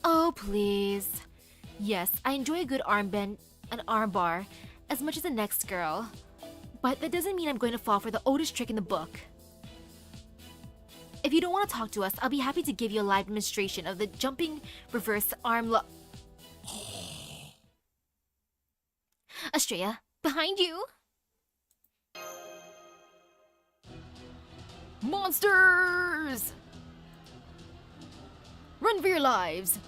Oh, please. Yes, I enjoy a good armband and armbar as much as the next girl. But that doesn't mean I'm going to fall for the oldest trick in the book. If you don't want to talk to us, I'll be happy to give you a live demonstration of the jumping reverse arm Estrella, behind you! Monsters! Run for your lives!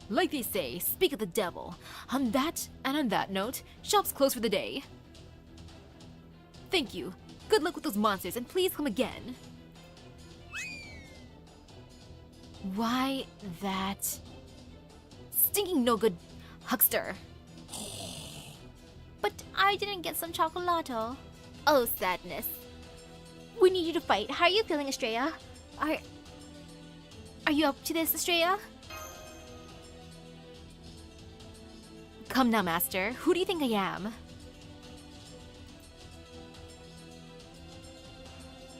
Like they say, speak of the devil. On that note, shop's closed for the day. Thank you. Good luck with those monsters, and please come again. Why that stinking no good huckster? But I didn't get some chocolato. Oh, sadness. We need you to fight. How are you feeling, Estrella? Are you up to this, Estrella? Come now, master. Who do you think I am?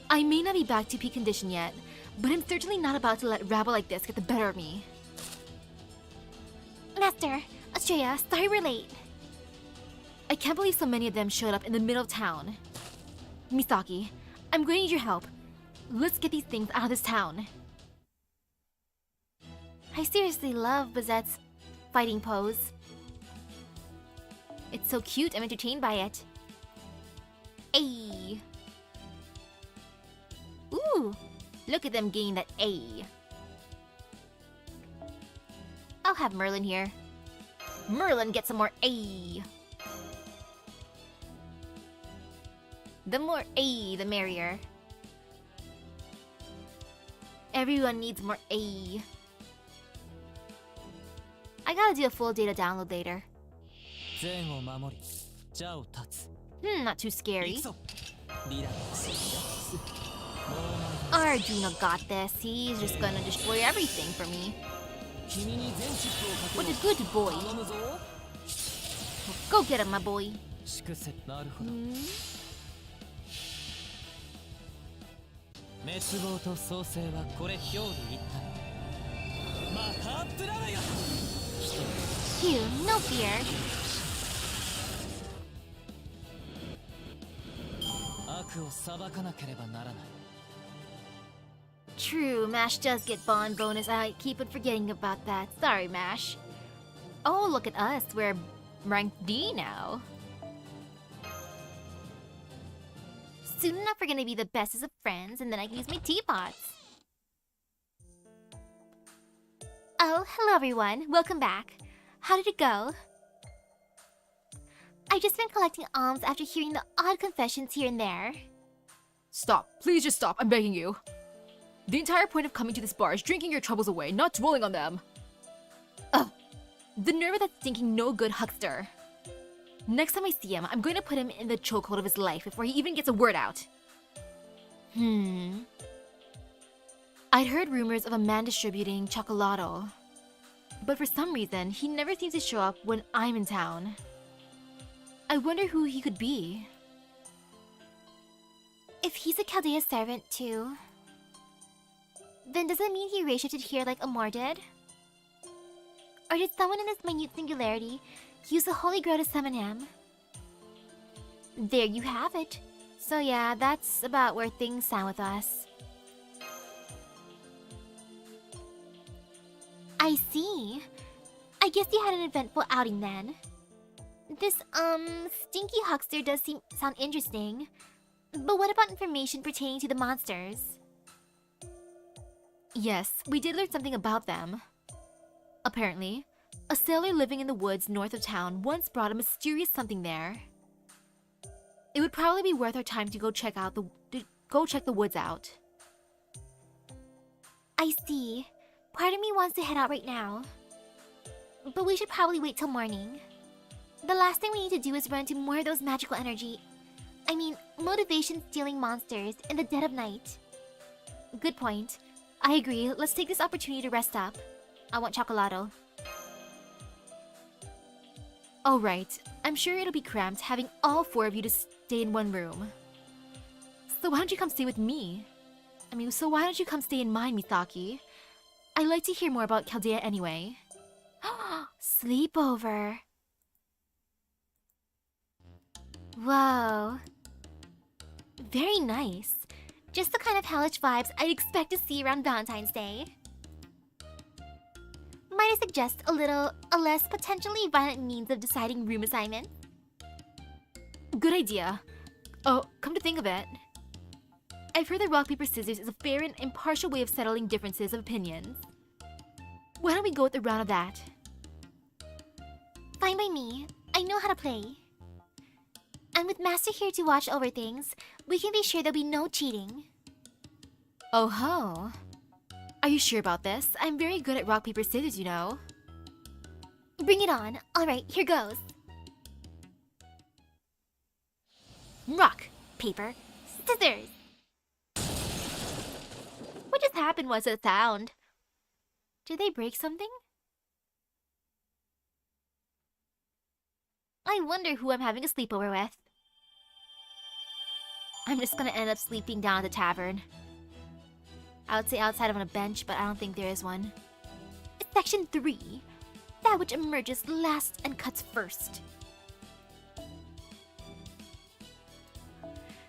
I may not be back to peak condition yet, but I'm certainly not about to let rabble like this get the better of me. Master, Estrella, sorry we're late. I can't believe so many of them showed up in the middle of town. Misaki, I'm going to need your help. Let's get these things out of this town. I seriously love Bazette's fighting pose. It's so cute, I'm entertained by it. Ayy. Ooh, look at them getting that A. I'll have Merlin here. Merlin, get some more A. The more A, the merrier. Everyone needs more A. I gotta do a full data download later. Not too scary. Arjuna got this. He's just gonna destroy everything for me. What a good boy. Go get him, my boy. Phew, no fear. True, Mash does get bond bonus. I keep on forgetting about that. Sorry, Mash. Oh, look at us. We're ranked D now. Soon enough, we're gonna be the bestest of friends, and then I can use my teapots. Oh, hello everyone. Welcome back. How did it go? I've just been collecting alms after hearing the odd confessions here and there. Stop. Please just stop. I'm begging you. The entire point of coming to this bar is drinking your troubles away, not dwelling on them. Ugh. The nerve of that stinking no-good huckster. Next time I see him, I'm going to put him in the chokehold of his life before he even gets a word out. I'd heard rumors of a man distributing chocolato. But for some reason, he never seems to show up when I'm in town. I wonder who he could be. If he's a Chaldea servant too, then does it mean he reshifted here like Amor did? Or did someone in this minute singularity use the Holy Grail to summon him? There you have it. So yeah, that's about where things stand with us. I see. I guess you had an eventful outing then. This, stinky huckster does sound interesting. But what about information pertaining to the monsters? Yes, we did learn something about them. Apparently, a sailor living in the woods north of town once brought a mysterious something there. It would probably be worth our time to go check the woods out. I see. Part of me wants to head out right now. But we should probably wait till morning. The last thing we need to do is run into more of those magical motivation-stealing monsters in the dead of night. Good point. I agree. Let's take this opportunity to rest up. I want chocolado. Oh right, I'm sure it'll be cramped having all four of you to stay in one room. So why don't you come stay with me? Why don't you come stay in mine, Misaki? I'd like to hear more about Chaldea anyway. Sleepover. Whoa. Very nice. Just the kind of hellish vibes I'd expect to see around Valentine's Day. Might I suggest a less potentially violent means of deciding room assignments? Good idea. Oh, come to think of it, I've heard that rock, paper, scissors is a fair and impartial way of settling differences of opinions. Why don't we go with a round of that? Fine by me. I know how to play. And with Master here to watch over things, we can be sure there'll be no cheating. Oh ho. Are you sure about this? I'm very good at rock, paper, scissors, you know. Bring it on. Alright, here goes. Rock, paper, scissors. What just happened was a sound. Did they break something? I wonder who I'm having a sleepover with. I'm just gonna end up sleeping down at the tavern. I would say outside on a bench, but I don't think there is one. Section 3. That which emerges last and cuts first.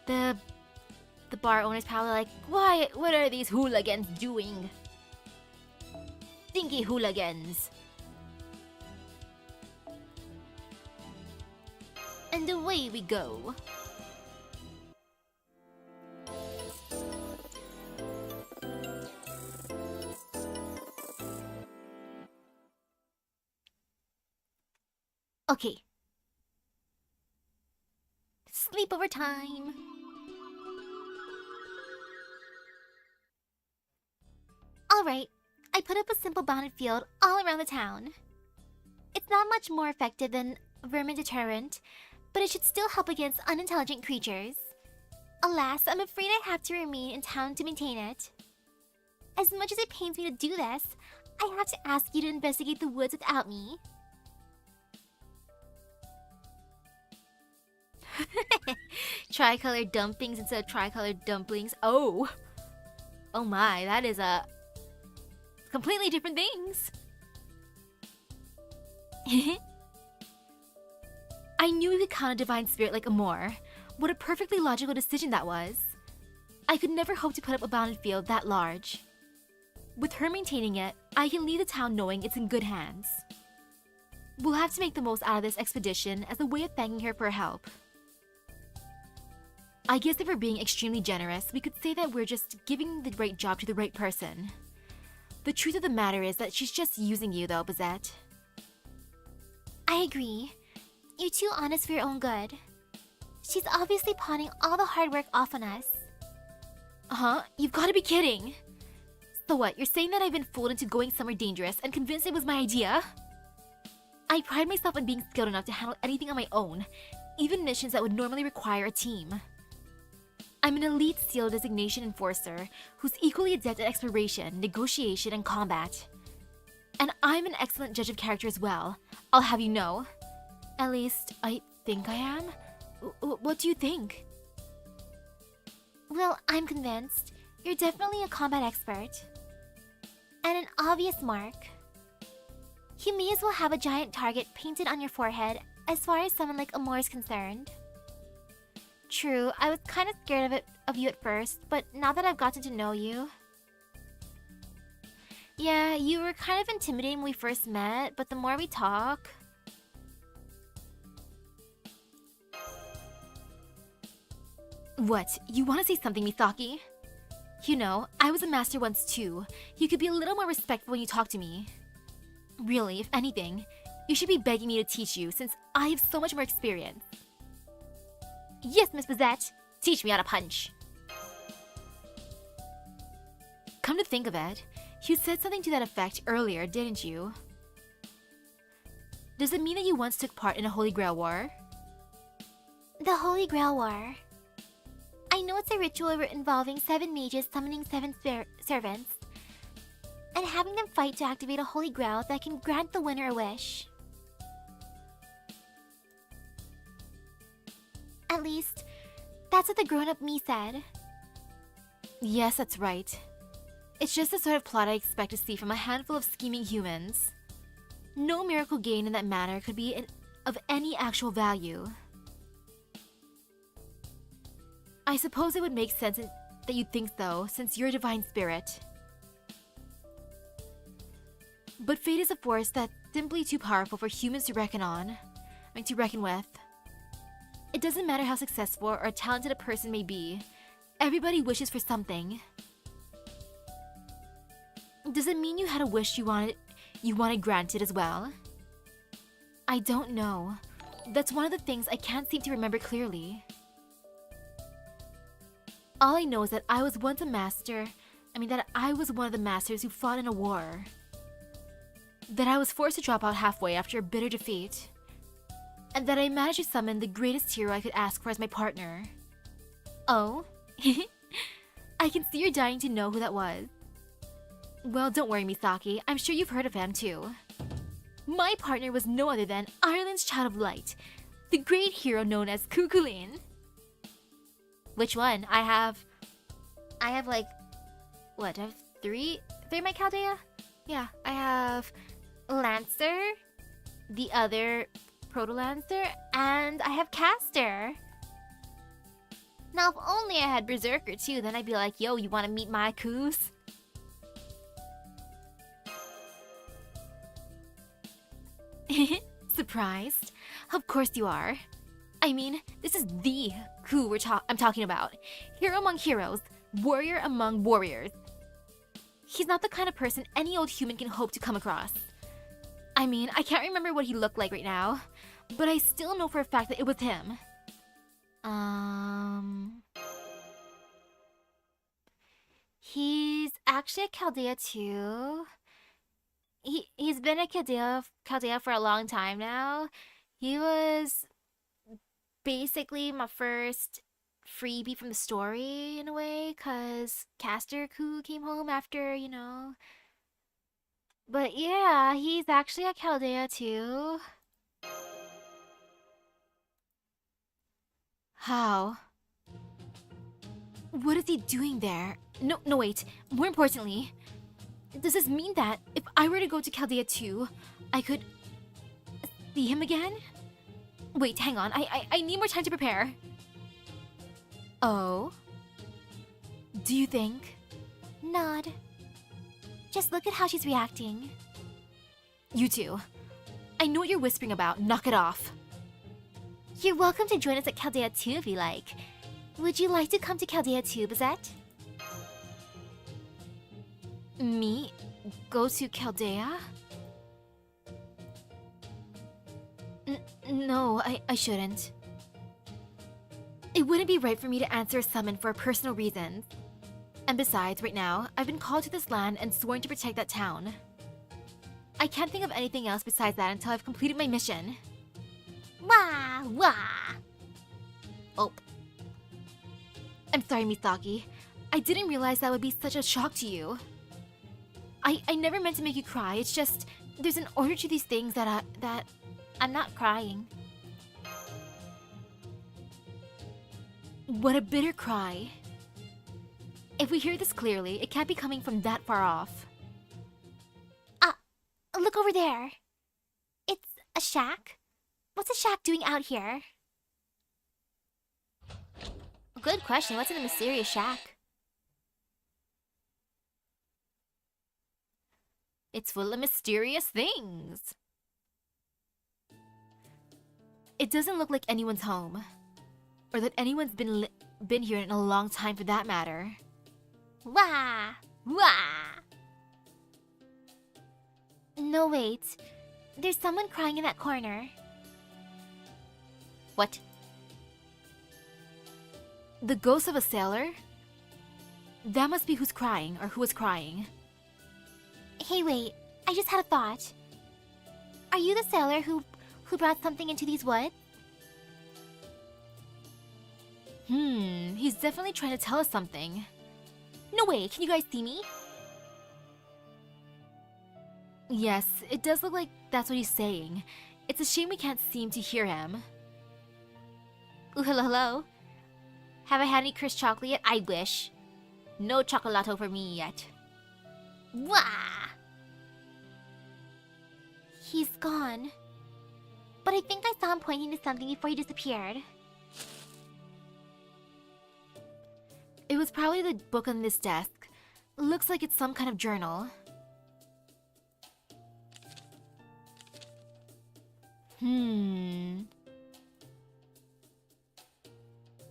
The bar owner's probably like, what are these hooligans doing? Stinky hooligans. And away we go. Okay. Sleepover time. Alright, I put up a simple bounded field all around the town. It's not much more effective than vermin deterrent, but it should still help against unintelligent creatures. Alas, I'm afraid I have to remain in town to maintain it. As much as it pains me to do this, I have to ask you to investigate the woods without me. Tricolored dumpings instead of tricolored dumplings. Oh my, that is a completely different things. I knew we could count a divine spirit like Amor. What a perfectly logical decision that was. I could never hope to put up a bounded field that large. With her maintaining it, I can leave the town knowing it's in good hands. We'll have to make the most out of this expedition as a way of thanking her for her help. I guess if we're being extremely generous, we could say that we're just giving the right job to the right person. The truth of the matter is that she's just using you though, Bazette. I agree. You're too honest for your own good. She's obviously pawning all the hard work off on us. You've gotta be kidding! So what, you're saying that I've been fooled into going somewhere dangerous and convinced it was my idea? I pride myself on being skilled enough to handle anything on my own, even missions that would normally require a team. I'm an elite SEAL designation enforcer who's equally adept at exploration, negotiation, and combat. And I'm an excellent judge of character as well. I'll have you know. At least, I think I am. What do you think? Well, I'm convinced. You're definitely a combat expert. And an obvious mark. You may as well have a giant target painted on your forehead as far as someone like Amor is concerned. True, I was kind of scared of you at first, but now that I've gotten to know you... Yeah, you were kind of intimidating when we first met, but the more we talk... What? You want to say something, Misaki? You know, I was a master once too. You could be a little more respectful when you talk to me. Really, if anything, you should be begging me to teach you since I have so much more experience. Yes, Miss Bizette. Teach me how to punch. Come to think of it, you said something to that effect earlier, didn't you? Does it mean that you once took part in a Holy Grail War? The Holy Grail War. I know it's a ritual involving 7 mages summoning 7 servants and having them fight to activate a Holy Grail that can grant the winner a wish. At least, that's what the grown-up me said. Yes, that's right. It's just the sort of plot I expect to see from a handful of scheming humans. No miracle gain in that manner could be of any actual value. I suppose it would make sense that you'd think so, since you're a divine spirit. But fate is a force that's simply too powerful for humans to reckon with. It doesn't matter how successful or talented a person may be. Everybody wishes for something. Does it mean you had a wish you wanted granted as well? I don't know. That's one of the things I can't seem to remember clearly. All I know is that I was once a master. That I was one of the masters who fought in a war. That I was forced to drop out halfway after a bitter defeat. And that I managed to summon the greatest hero I could ask for as my partner. Oh? I can see you're dying to know who that was. Well, don't worry, Misaki. I'm sure you've heard of him too. My partner was no other than Ireland's Child of Light, the great hero known as Kukulin. Which one? I have like... What? I have three my Chaldea? Yeah, I have... Lancer, the other Proto-Lancer, and I have Caster. Now, if only I had Berserker too, then I'd be like, yo, you wanna meet my coos? Surprised? Of course you are. This is the who I'm talking about. Hero among heroes, warrior among warriors. He's not the kind of person any old human can hope to come across. I can't remember what he looked like right now, but I still know for a fact that it was him. He's actually a Chaldea too. He's been a Chaldea for a long time now. He was basically my first freebie from the story in a way, cause Caster Ku came home after, you know. But yeah, he's actually a Chaldea too. How? What is he doing there? No, wait. More importantly, does this mean that if I were to go to Chaldea too, I could see him again? Wait, hang on. I need more time to prepare. Oh? Do you think? Nod. Just look at how she's reacting. You two. I know what you're whispering about. Knock it off. You're welcome to join us at Chaldea too if you like. Would you like to come to Chaldea too, Bizette? Me? Go to Chaldea? No, I shouldn't. It wouldn't be right for me to answer a summon for personal reasons. And besides, right now, I've been called to this land and sworn to protect that town. I can't think of anything else besides that until I've completed my mission. Wah! Wah! Oh. I'm sorry, Misaki. I didn't realize that would be such a shock to you. I never meant to make you cry. It's just there's an order to these things that I'm not crying. what a bitter cry. If we hear this clearly, it can't be coming from that far off. Look over there. It's a shack? What's a shack doing out here? Good question. What's in the mysterious shack? It's full of mysterious things. It doesn't look like anyone's home. Or that anyone's been here in a long time for that matter. Wah! Wah! No, wait. There's someone crying in that corner. What? The ghost of a sailor? That must be who's crying, or who was crying. Hey, wait. I just had a thought. Are you the sailor who brought something into these woods? He's definitely trying to tell us something. No way. Can you guys see me? Yes, it does look like that's what he's saying. It's a shame we can't seem to hear him. Ooh, hello. Have I had any cursed chocolate yet? I wish. No chocolato for me yet. Wah! He's gone. But I think I saw him pointing to something before he disappeared. It was probably the book on this desk. Looks like it's some kind of journal.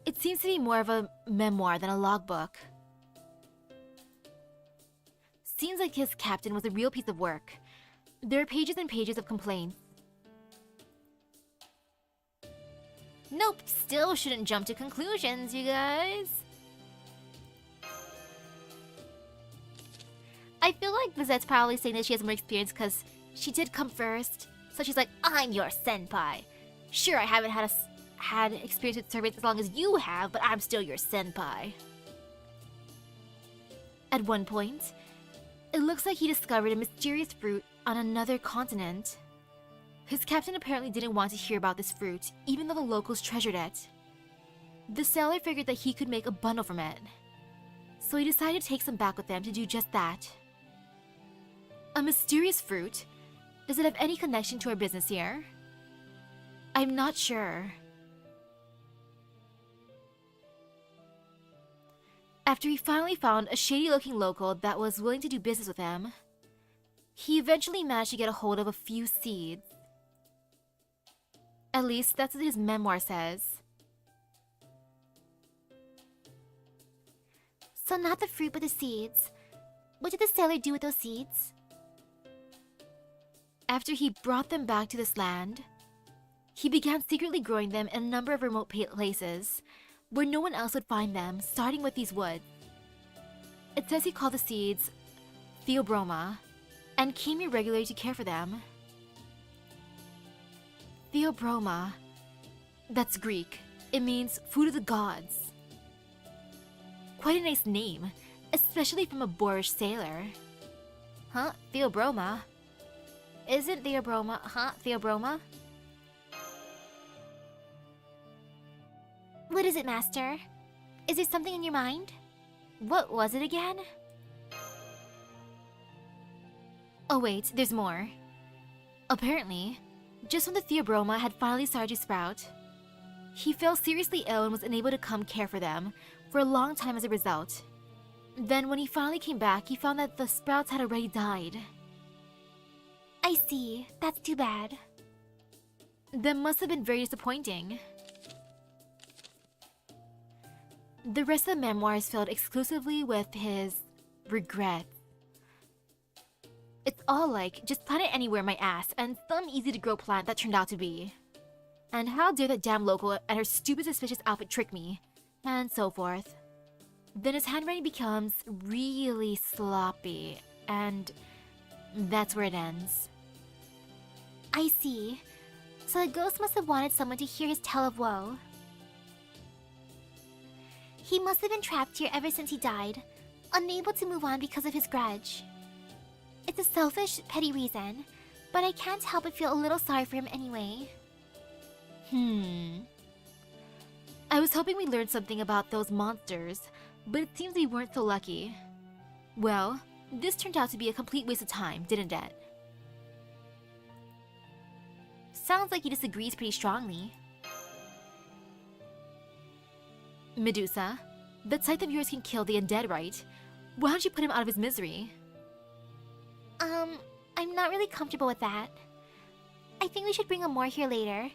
It seems to be more of a memoir than a logbook. Seems like his captain was a real piece of work. There are pages and pages of complaints. Nope, still shouldn't jump to conclusions, you guys. I feel like Lizette's probably saying that she has more experience because she did come first. So she's like, I'm your senpai. Sure, I haven't had experience with servants as long as you have, but I'm still your senpai. At one point, it looks like he discovered a mysterious fruit on another continent. His captain apparently didn't want to hear about this fruit, even though the locals treasured it. The sailor figured that he could make a bundle from it, so he decided to take some back with them to do just that. A mysterious fruit? Does it have any connection to our business here? I'm not sure. After he finally found a shady-looking local that was willing to do business with him, he eventually managed to get a hold of a few seeds. At least, that's what his memoir says. So not the fruit, but the seeds. What did the sailor do with those seeds? After he brought them back to this land, he began secretly growing them in a number of remote places, where no one else would find them, starting with these woods. It says he called the seeds Theobroma, and came here regularly to care for them. Theobroma. That's Greek. It means food of the gods. Quite a nice name, especially from a boorish sailor. Huh? Theobroma? Isn't Theobroma, Theobroma? What is it, Master? Is there something in your mind? What was it again? Oh wait, there's more. Apparently, just when the Theobroma had finally started to sprout, he fell seriously ill and was unable to come care for them for a long time as a result. Then when he finally came back, he found that the sprouts had already died. I see. That's too bad. That must have been very disappointing. The rest of the memoir is filled exclusively with his regrets. It's all like, just plant it anywhere, my ass, and some easy-to-grow plant that turned out to be. And how dare that damn local and her stupid suspicious outfit trick me, and so forth. Then his handwriting becomes really sloppy, and that's where it ends. I see. So the ghost must have wanted someone to hear his tale of woe. He must have been trapped here ever since he died, unable to move on because of his grudge. It's a selfish, petty reason, but I can't help but feel a little sorry for him anyway. I was hoping we learned something about those monsters, but it seems we weren't so lucky. Well, this turned out to be a complete waste of time, didn't it? Sounds like he disagrees pretty strongly. Medusa, that scythe of yours can kill the undead, right? Why don't you put him out of his misery? I'm not really comfortable with that. I think we should bring Amor here later.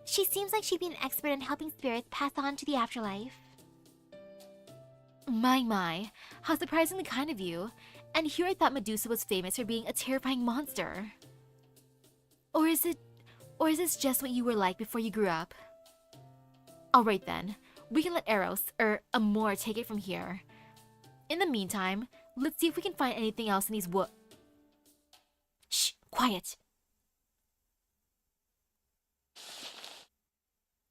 She seems like she'd be an expert in helping spirits pass on to the afterlife. My, how surprisingly kind of you. And here I thought Medusa was famous for being a terrifying monster. Or is this just what you were like before you grew up? Alright then, we can let Eros, or Amor, take it from here. In the meantime, let's see if we can find anything else in these Shh, quiet.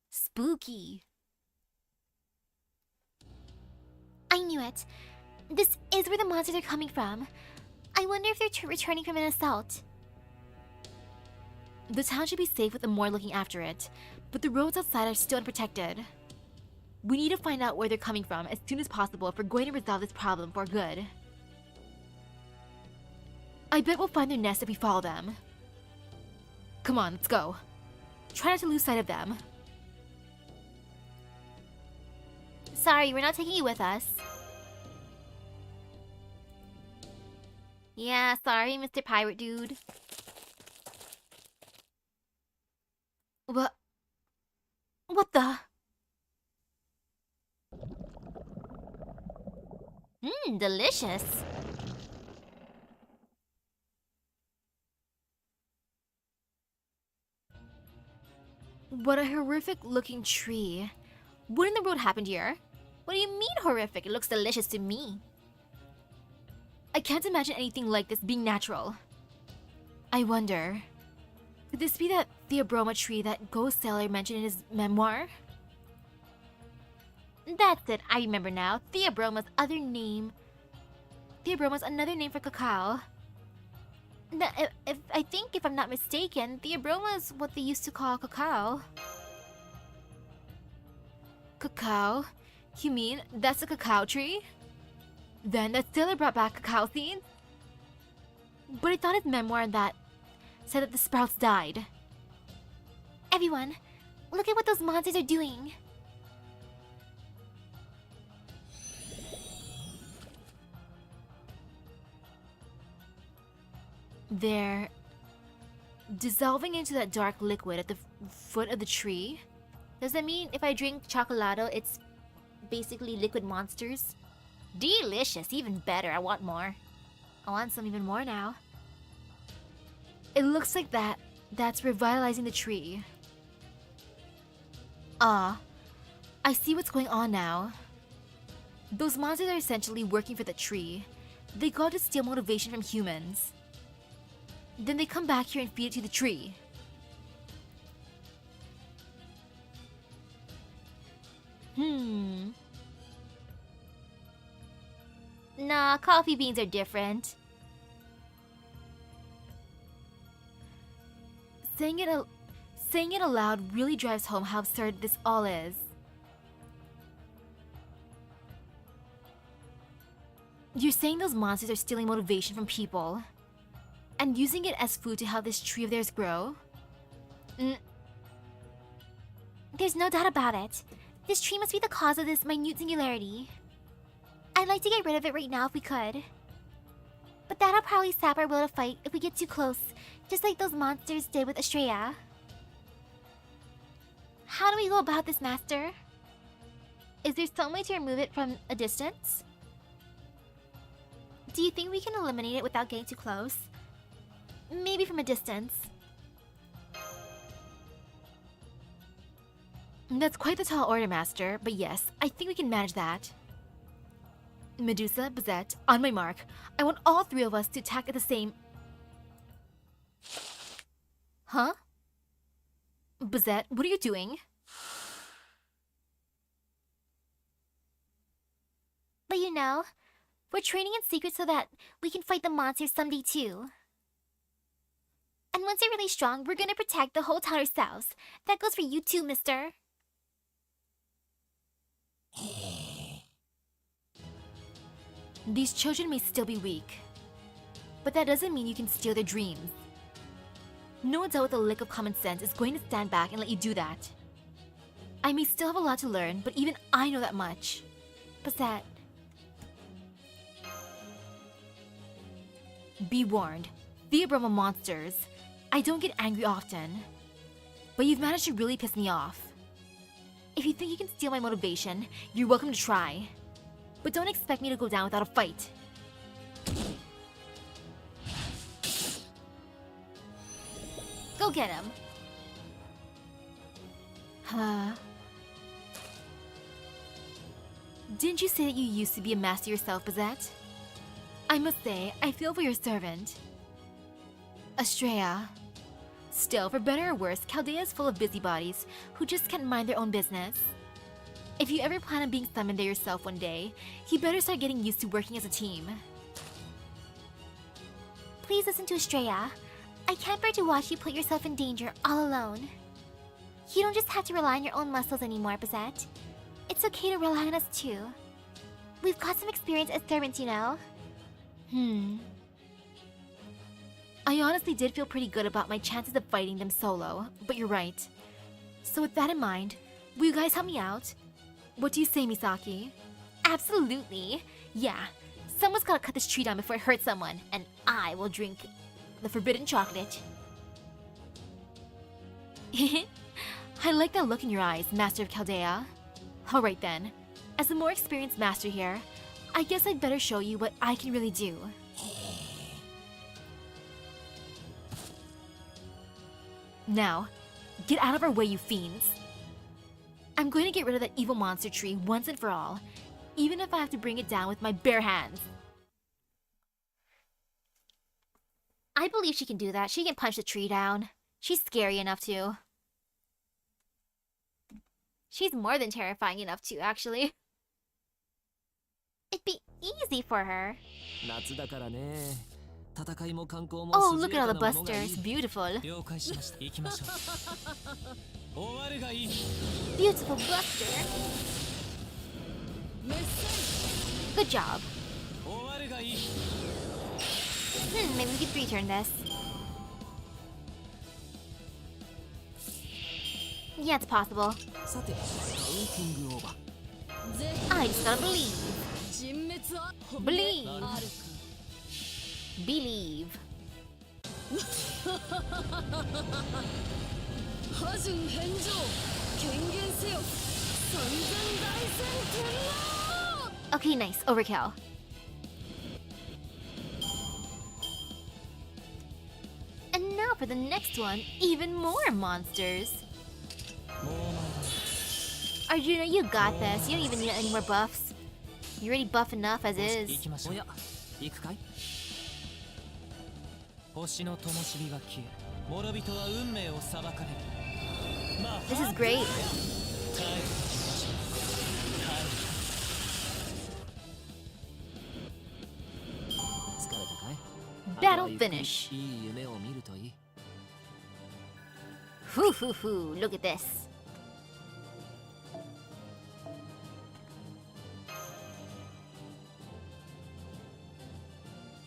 Spooky. I knew it. This is where the monsters are coming from. I wonder if they're returning from an assault. The town should be safe with Amor looking after it, but the roads outside are still unprotected. We need to find out where they're coming from as soon as possible if we're going to resolve this problem for good. I bet we'll find their nest if we follow them. Come on, let's go. Try not to lose sight of them. Sorry, we're not taking you with us. Yeah, sorry, Mr. Pirate Dude. What the? Delicious. What a horrific looking tree. What in the world happened here? What do you mean horrific? It looks delicious to me. I can't imagine anything like this being natural. I wonder, could this be that Theobroma tree that Ghost Sailor mentioned in his memoir? That's it, I remember now. Theobroma's other name. Theobroma's another name for cacao. I think, if I'm not mistaken, Theobroma is what they used to call cacao. Cacao? You mean that's a cacao tree? Then that sailor brought back cacao seeds? But I thought his memoir on that said that the sprouts died. Everyone, look at what those monsters are doing. They're dissolving into that dark liquid at the foot of the tree. Does that mean if I drink chocolado, it's basically liquid monsters? Delicious, even better. I want more. I want some even more now. It looks like that's revitalizing the tree. I see what's going on now. Those monsters are essentially working for the tree. They go to steal motivation from humans. Then they come back here and feed it to the tree. Nah, coffee beans are different. Saying it aloud really drives home how absurd this all is. You're saying those monsters are stealing motivation from people and using it as food to help this tree of theirs grow? There's no doubt about it. This tree must be the cause of this minute singularity. I'd like to get rid of it right now if we could. But that'll probably sap our will to fight if we get too close, just like those monsters did with Estrella. How do we go about this, Master? Is there some way to remove it from a distance? Do you think we can eliminate it without getting too close? Maybe from a distance. That's quite the tall order, Master, but yes, I think we can manage that. Medusa, Bazette, on my mark. I want all three of us to attack at the same... Huh? Bazette, what are you doing? But you know, We're training in secret so that we can fight the monsters someday too. And once you're really strong, we're gonna protect the whole town ourselves. That goes for you too, mister. These children may still be weak, but that doesn't mean you can steal their dreams. No adult with a lick of common sense is going to stand back and let you do that. I may still have a lot to learn, but even I know that much. Basette. Be warned, Theobroma monsters. I don't get angry often, but you've managed to really piss me off. If you think you can steal my motivation, you're welcome to try. But don't expect me to go down without a fight. Go get him. Huh? Didn't you say that you used to be a master yourself, Basette? I must say, I feel for your servant. Estrella. Still, for better or worse, Chaldea is full of busybodies who just can't mind their own business. If you ever plan on being summoned there yourself one day, you better start getting used to working as a team. Please listen to Estrella. I can't bear to watch you put yourself in danger all alone. You don't just have to rely on your own muscles anymore, Basette. It's okay to rely on us too. We've got some experience as servants, you know. I honestly did feel pretty good about my chances of fighting them solo, but you're right. So with that in mind, will you guys help me out? What do you say, Misaki? Absolutely. Yeah, someone's gotta cut this tree down before it hurts someone, and I will drink the forbidden chocolate. I like that look in your eyes, Master of Chaldea. Alright then, as the more experienced master here, I guess I'd better show you what I can really do. Now, get out of our way, you fiends. I'm going to get rid of that evil monster tree once and for all, even if I have to bring it down with my bare hands. I believe she can do that. She can punch the tree down. She's scary enough to. She's more than terrifying enough to, actually. It'd be easy for her. Oh, look at all the busters. Beautiful. Beautiful buster. Good job. Maybe we could 3-turn this. Yeah, it's possible. I just gotta believe. Believe. Believe. Okay, nice. Overkill. And now for the next one, even more monsters. Arjuna, you got this. You don't even need any more buffs. You're already buff enough as is. This is great. Battle finish. Hoo hoo hoo, look at this.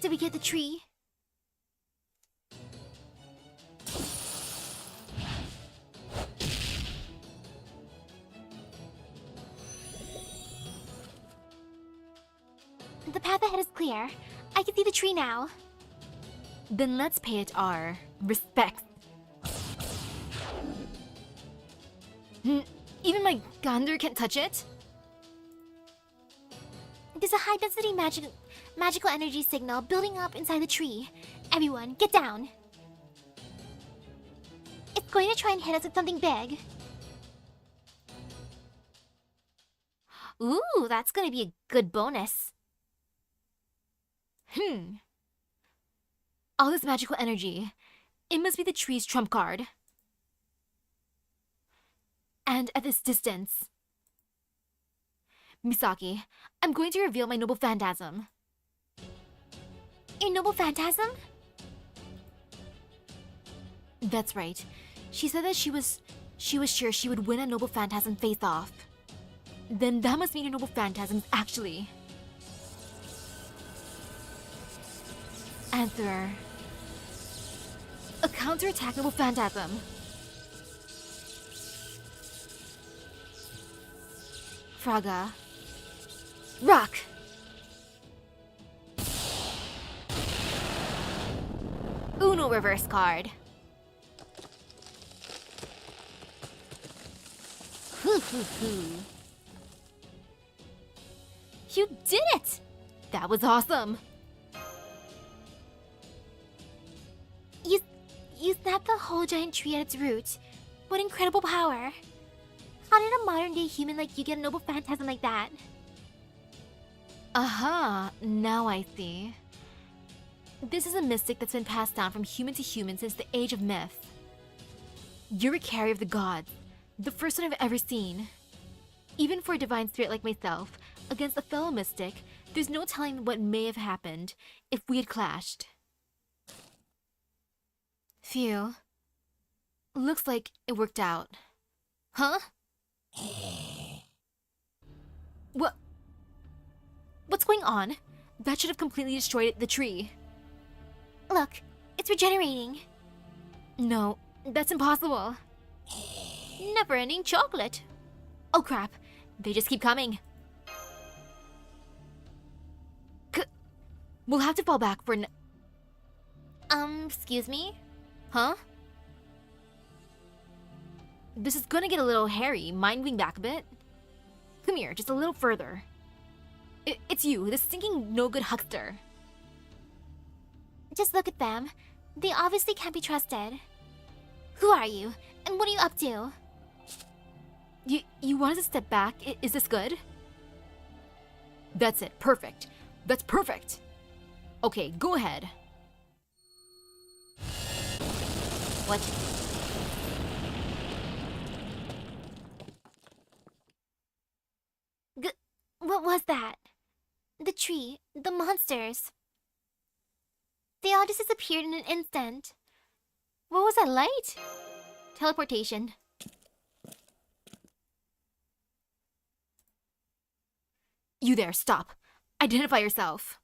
Did we get the tree? The path ahead is clear. I can see the tree now. Then let's pay it our respect. Even my gander can't touch it? There's a high-density magical energy signal building up inside the tree. Everyone, get down. It's going to try and hit us with something big. Ooh, that's going to be a good bonus. All this magical energy. It must be the tree's trump card. And at this distance... Misaki, I'm going to reveal my noble phantasm. Your noble phantasm? That's right. She said that she was sure she would win a noble phantasm face-off. Then that must mean your noble phantasm actually... Answer. A counterattack noble phantasm. Fraga. Rock! Uno reverse card. You did it! That was awesome! You snapped the whole giant tree at its root. What incredible power! How did a modern-day human like you get a noble phantasm like that? Aha, now I see. This is a mystic that's been passed down from human to human since the age of myth. You're a carrier of the gods, the first one I've ever seen. Even for a divine spirit like myself, against a fellow mystic, there's no telling what may have happened if we had clashed. Phew. Looks like it worked out. Huh? What's going on? That should have completely destroyed the tree. Look, it's regenerating. No, that's impossible. Never-ending chocolate. Oh crap, they just keep coming. We'll have to fall back for Excuse me? Huh? This is gonna get a little hairy. Mind wing back a bit? Come here, just a little further. It's you, the stinking no-good huckster. Just look at them. They obviously can't be trusted. Who are you? And what are you up to? You want us to step back? Is this good? That's it, perfect. That's perfect. Okay, go ahead. What? What was that? The tree, the monsters. They all just disappeared in an instant. What was that light? Teleportation. You there, stop. Identify yourself.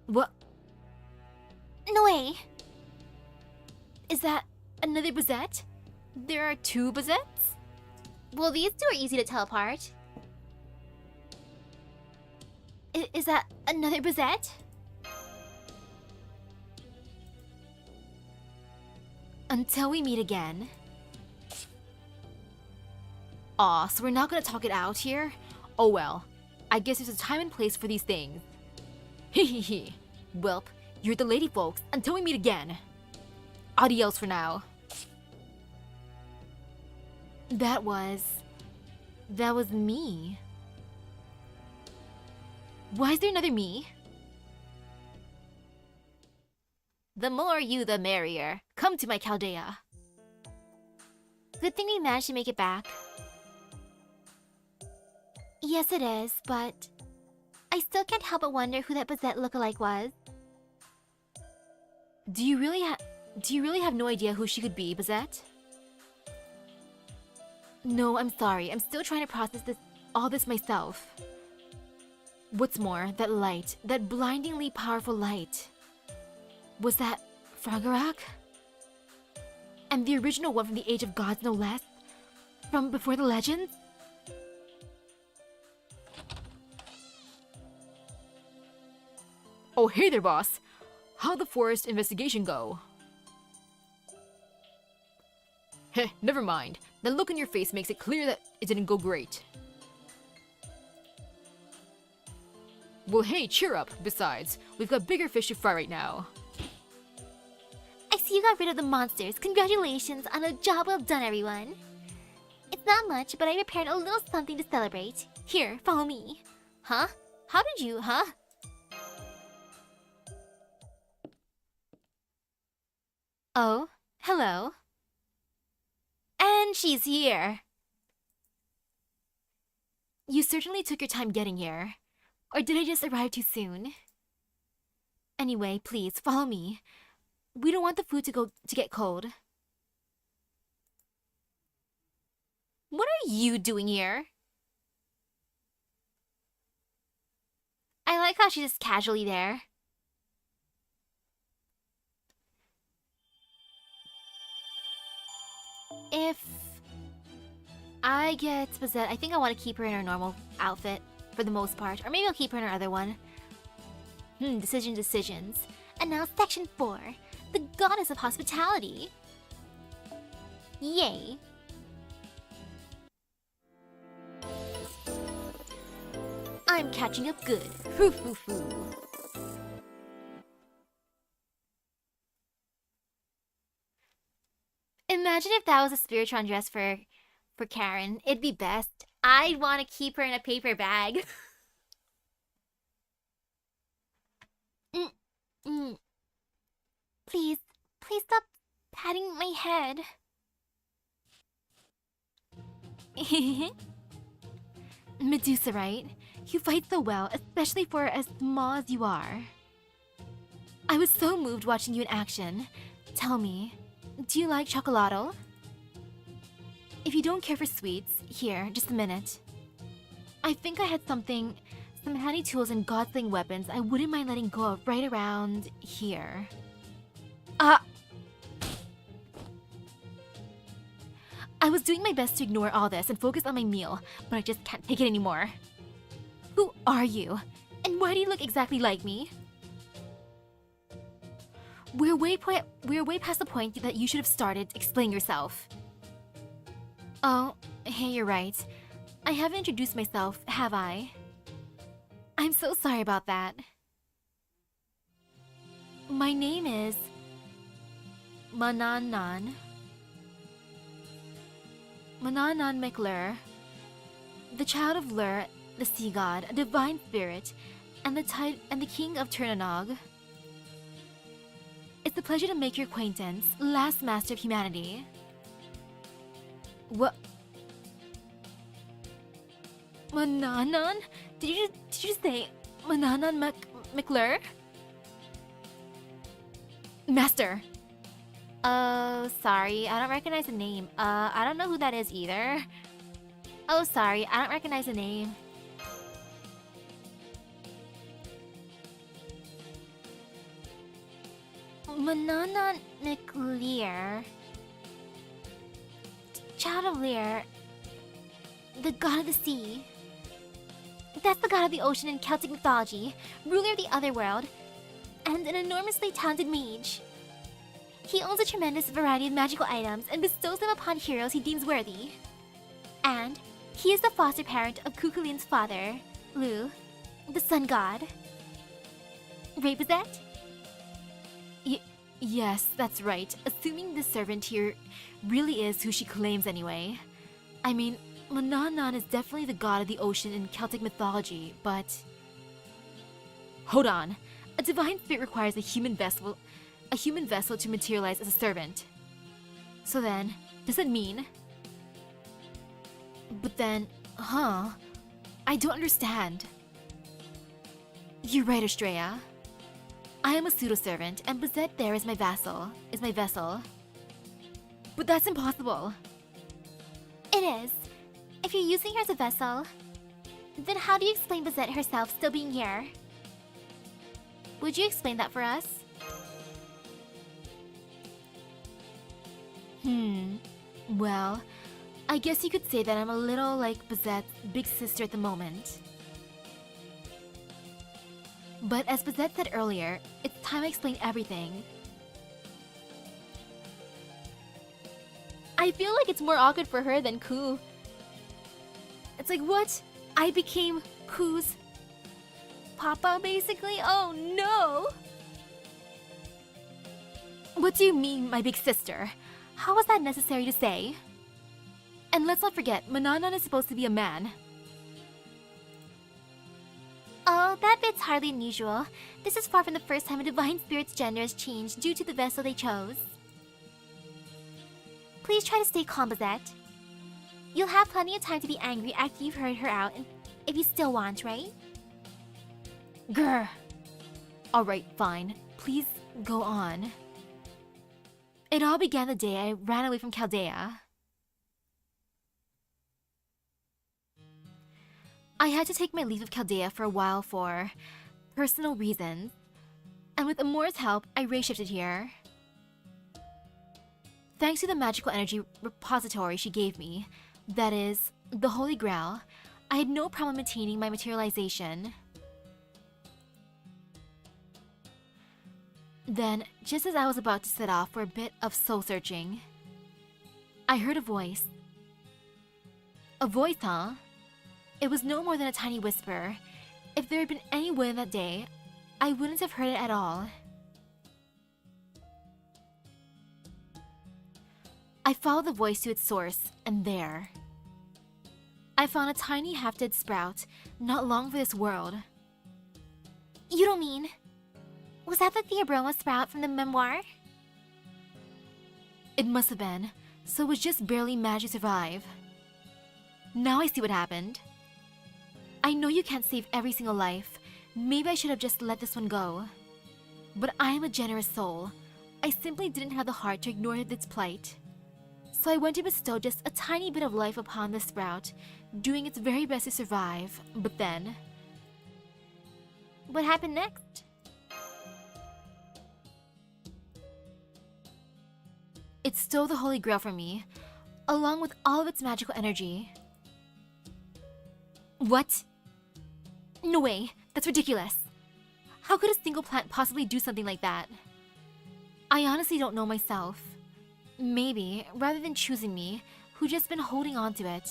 What? No way. Is that another Bazette? There are two Bazettes? Well, these two are easy to tell apart. Is that another Bazette? Until we meet again. Aw, so we're not gonna talk it out here? Oh well, I guess there's a time and place for these things. Hehehe. Welp, you're the lady folks. Until we meet again. Adios for now. That was me. Why is there another me? The more you, the merrier. Come to my Chaldea. Good thing we managed to make it back. Yes, it is, but I still can't help but wonder who that Bazette lookalike was. Do you really have no idea who she could be, Bazette? No, I'm sorry. I'm still trying to process all this myself. What's more, that light, that blindingly powerful light. Was that Fragarak? And the original one from the Age of Gods, no less? From before the legends? Oh, hey there, boss. How'd the forest investigation go? Heh, never mind. The look on your face makes it clear that it didn't go great. Well, hey, cheer up. Besides, we've got bigger fish to fry right now. I see you got rid of the monsters. Congratulations on a job well done, everyone. It's not much, but I prepared a little something to celebrate. Here, follow me. Huh? How did you, huh? Oh, hello. And she's here. You certainly took your time getting here. Or did I just arrive too soon? Anyway, please, follow me. We don't want the food to get cold. What are you doing here? I like how she's just casually there. If I get Bazette, I think I want to keep her in her normal outfit for the most part. Or maybe I'll keep her in her other one. Decisions. And now section 4. The goddess of hospitality. Yay. I'm catching up good. Hoo hoo hoo. Imagine if that was a Spiritron dress for Karen. It'd be best. I'd want to keep her in a paper bag. Please stop patting my head. Medusa, right? You fight so well, especially for as small as you are. I was so moved watching you in action. Tell me, do you like chocolato? If you don't care for sweets, here, just a minute. I think I had some handy tools and god-sling weapons I wouldn't mind letting go of right around here. I was doing my best to ignore all this and focus on my meal, but I just can't take it anymore. Who are you? And why do you look exactly like me? We're way past the point that you should have started explaining yourself. Oh, hey, you're right. I haven't introduced myself, have I? I'm so sorry about that. My name is Mananan McLur, the child of Lur, the sea god, a divine spirit, and the king of Turnanog. It's a pleasure to make your acquaintance, last master of humanity. What? Mananan? Did you say Mananan McLur? Master! Oh, sorry, I don't recognize the name. I don't know who that is either. Oh, sorry, I don't recognize the name. Mananan McLear. Child of Lear. The god of the sea. That's the god of the ocean in Celtic mythology, ruler of the otherworld, and an enormously talented mage. He owns a tremendous variety of magical items and bestows them upon heroes he deems worthy. And he is the foster parent of Kukulin's father, Lu, the sun god. Right, Bazette? Yes, that's right. Assuming this servant here really is who she claims anyway. I mean, Mananan is definitely the god of the ocean in Celtic mythology, but... Hold on. A divine spirit requires a human vessel to materialize as a servant. So then, does it mean... But then, I don't understand. You're right, Estrella. I am a pseudo-servant, and Bazette there is my vessel. But that's impossible. It is. If you're using her as a vessel, then how do you explain Bazette herself still being here? Would you explain that for us? Well, I guess you could say that I'm a little like Bazette's big sister at the moment. But as Bazette said earlier, it's time I explain everything. I feel like it's more awkward for her than Ku. It's like, what? I became Ku's papa, basically? Oh no! What do you mean, my big sister? How was that necessary to say? And let's not forget, Mananan is supposed to be a man. Oh, that bit's hardly unusual. This is far from the first time a divine spirit's gender has changed due to the vessel they chose. Please try to stay calm, Bazette. You'll have plenty of time to be angry after you've heard her out, and if you still want, right? Grr. Alright, fine. Please go on. It all began the day I ran away from Chaldea. I had to take my leave of Chaldea for a while for personal reasons, and with Amora's help, I ray-shifted here. Thanks to the magical energy repository she gave me, that is, the Holy Grail, I had no problem maintaining my materialization. Then, just as I was about to set off for a bit of soul-searching, I heard a voice. A voice, huh? It was no more than a tiny whisper. If there had been any wind that day, I wouldn't have heard it at all. I followed the voice to its source, and there, I found a tiny half-dead sprout, not long for this world. You don't mean... Was that the Theobroma sprout from the memoir? It must have been, so it was just barely managed to survive. Now I see what happened. I know you can't save every single life. Maybe I should have just let this one go. But I am a generous soul. I simply didn't have the heart to ignore its plight. So I went to bestow just a tiny bit of life upon the sprout, doing its very best to survive, but then... What happened next? It stole the Holy Grail from me, along with all of its magical energy. What? No way, that's ridiculous. How could a single plant possibly do something like that? I honestly don't know myself. Maybe, rather than choosing me, who just been holding on to it,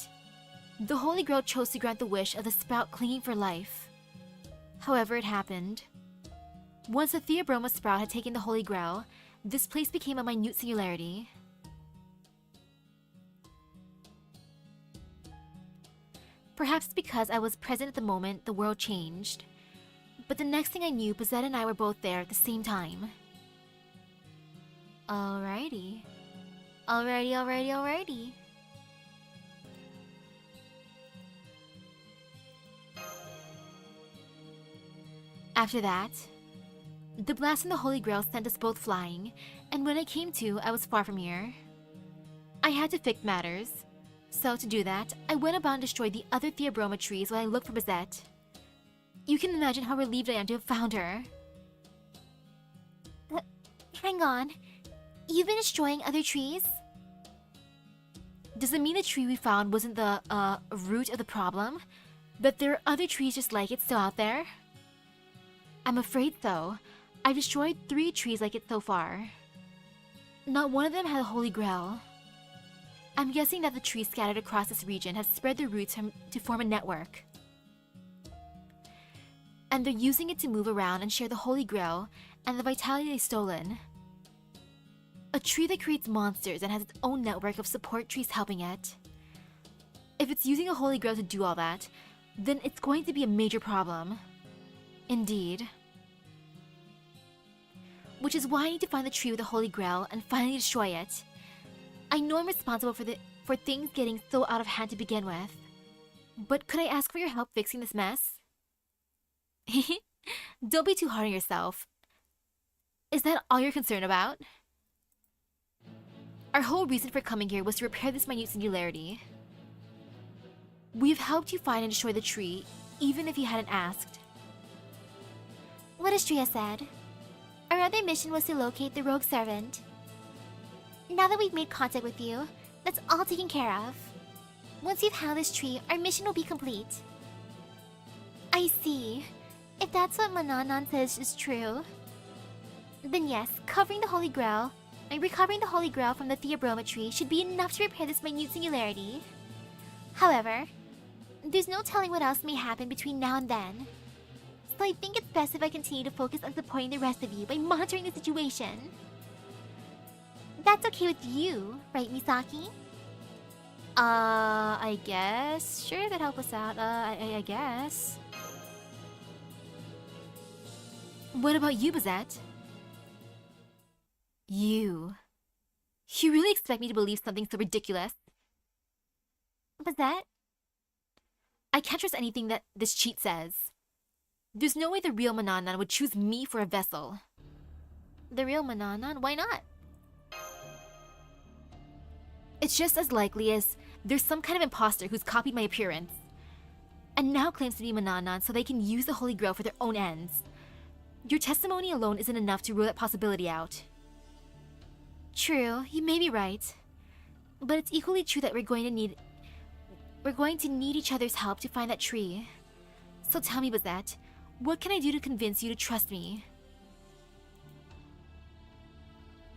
the Holy Grail chose to grant the wish of the sprout clinging for life. However it happened. Once the Theobroma sprout had taken the Holy Grail, this place became a minute singularity. Perhaps because I was present at the moment the world changed. But the next thing I knew, Bazette and I were both there at the same time. Alrighty. Alrighty. After that, the blast in the Holy Grail sent us both flying, and when I came to, I was far from here. I had to fix matters. So to do that, I went about and destroyed the other Theobroma trees while I looked for Bazette. You can imagine how relieved I am to have found her. Hang on. You've been destroying other trees? Does it mean the tree we found wasn't the, root of the problem? That there are other trees just like it still out there? I'm afraid so. I've destroyed 3 trees like it so far. Not one of them had a Holy Grail. I'm guessing that the trees scattered across this region have spread their roots to form a network. And they're using it to move around and share the Holy Grail and the vitality they've stolen. A tree that creates monsters and has its own network of support trees helping it. If it's using a Holy Grail to do all that, then it's going to be a major problem. Indeed. Which is why I need to find the tree with the Holy Grail and finally destroy it. I know I'm responsible for things getting so out of hand to begin with. But could I ask for your help fixing this mess? Don't be too hard on yourself. Is that all you're concerned about? Our whole reason for coming here was to repair this minute singularity. We've helped you find and destroy the tree, even if you hadn't asked. What Astrea said. Our other mission was to locate the rogue servant. Now that we've made contact with you, that's all taken care of. Once you've found this tree, our mission will be complete. I see. If that's what Mananan says is true, then yes, recovering the Holy Grail from the Theobroma tree should be enough to repair this minute singularity. However, there's no telling what else may happen between now and then. So I think it's best if I continue to focus on supporting the rest of you by monitoring the situation. That's okay with you, right, Misaki? I guess. Sure, that'd help us out. I guess. What about you, Bazette? You. You really expect me to believe something so ridiculous? Was that? I can't trust anything that this cheat says. There's no way the real Mananan would choose me for a vessel. The real Mananan? Why not? It's just as likely as there's some kind of imposter who's copied my appearance and now claims to be Mananan so they can use the Holy Grail for their own ends. Your testimony alone isn't enough to rule that possibility out. True, you may be right. But it's equally true that we're going to need each other's help to find that tree. So tell me, Bazette, what can I do to convince you to trust me?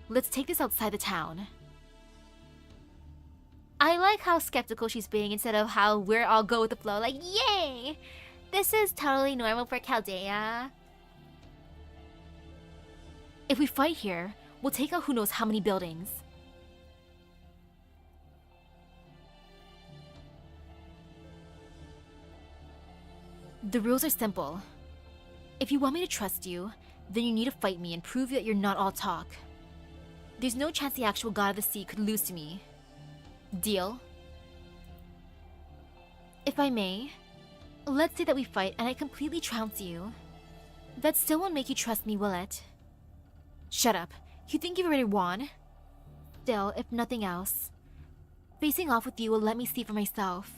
Let's take this outside the town. I like how skeptical she's being instead of how we're all go with the flow, like, yay! This is totally normal for Chaldea. If we fight here, we'll take out who knows how many buildings. The rules are simple. If you want me to trust you, then you need to fight me and prove that you're not all talk. There's no chance the actual god of the sea could lose to me. Deal? If I may, let's say that we fight and I completely trounce you. That still won't make you trust me, will it? Shut up. You think you've already won? Still, if nothing else, facing off with you will let me see for myself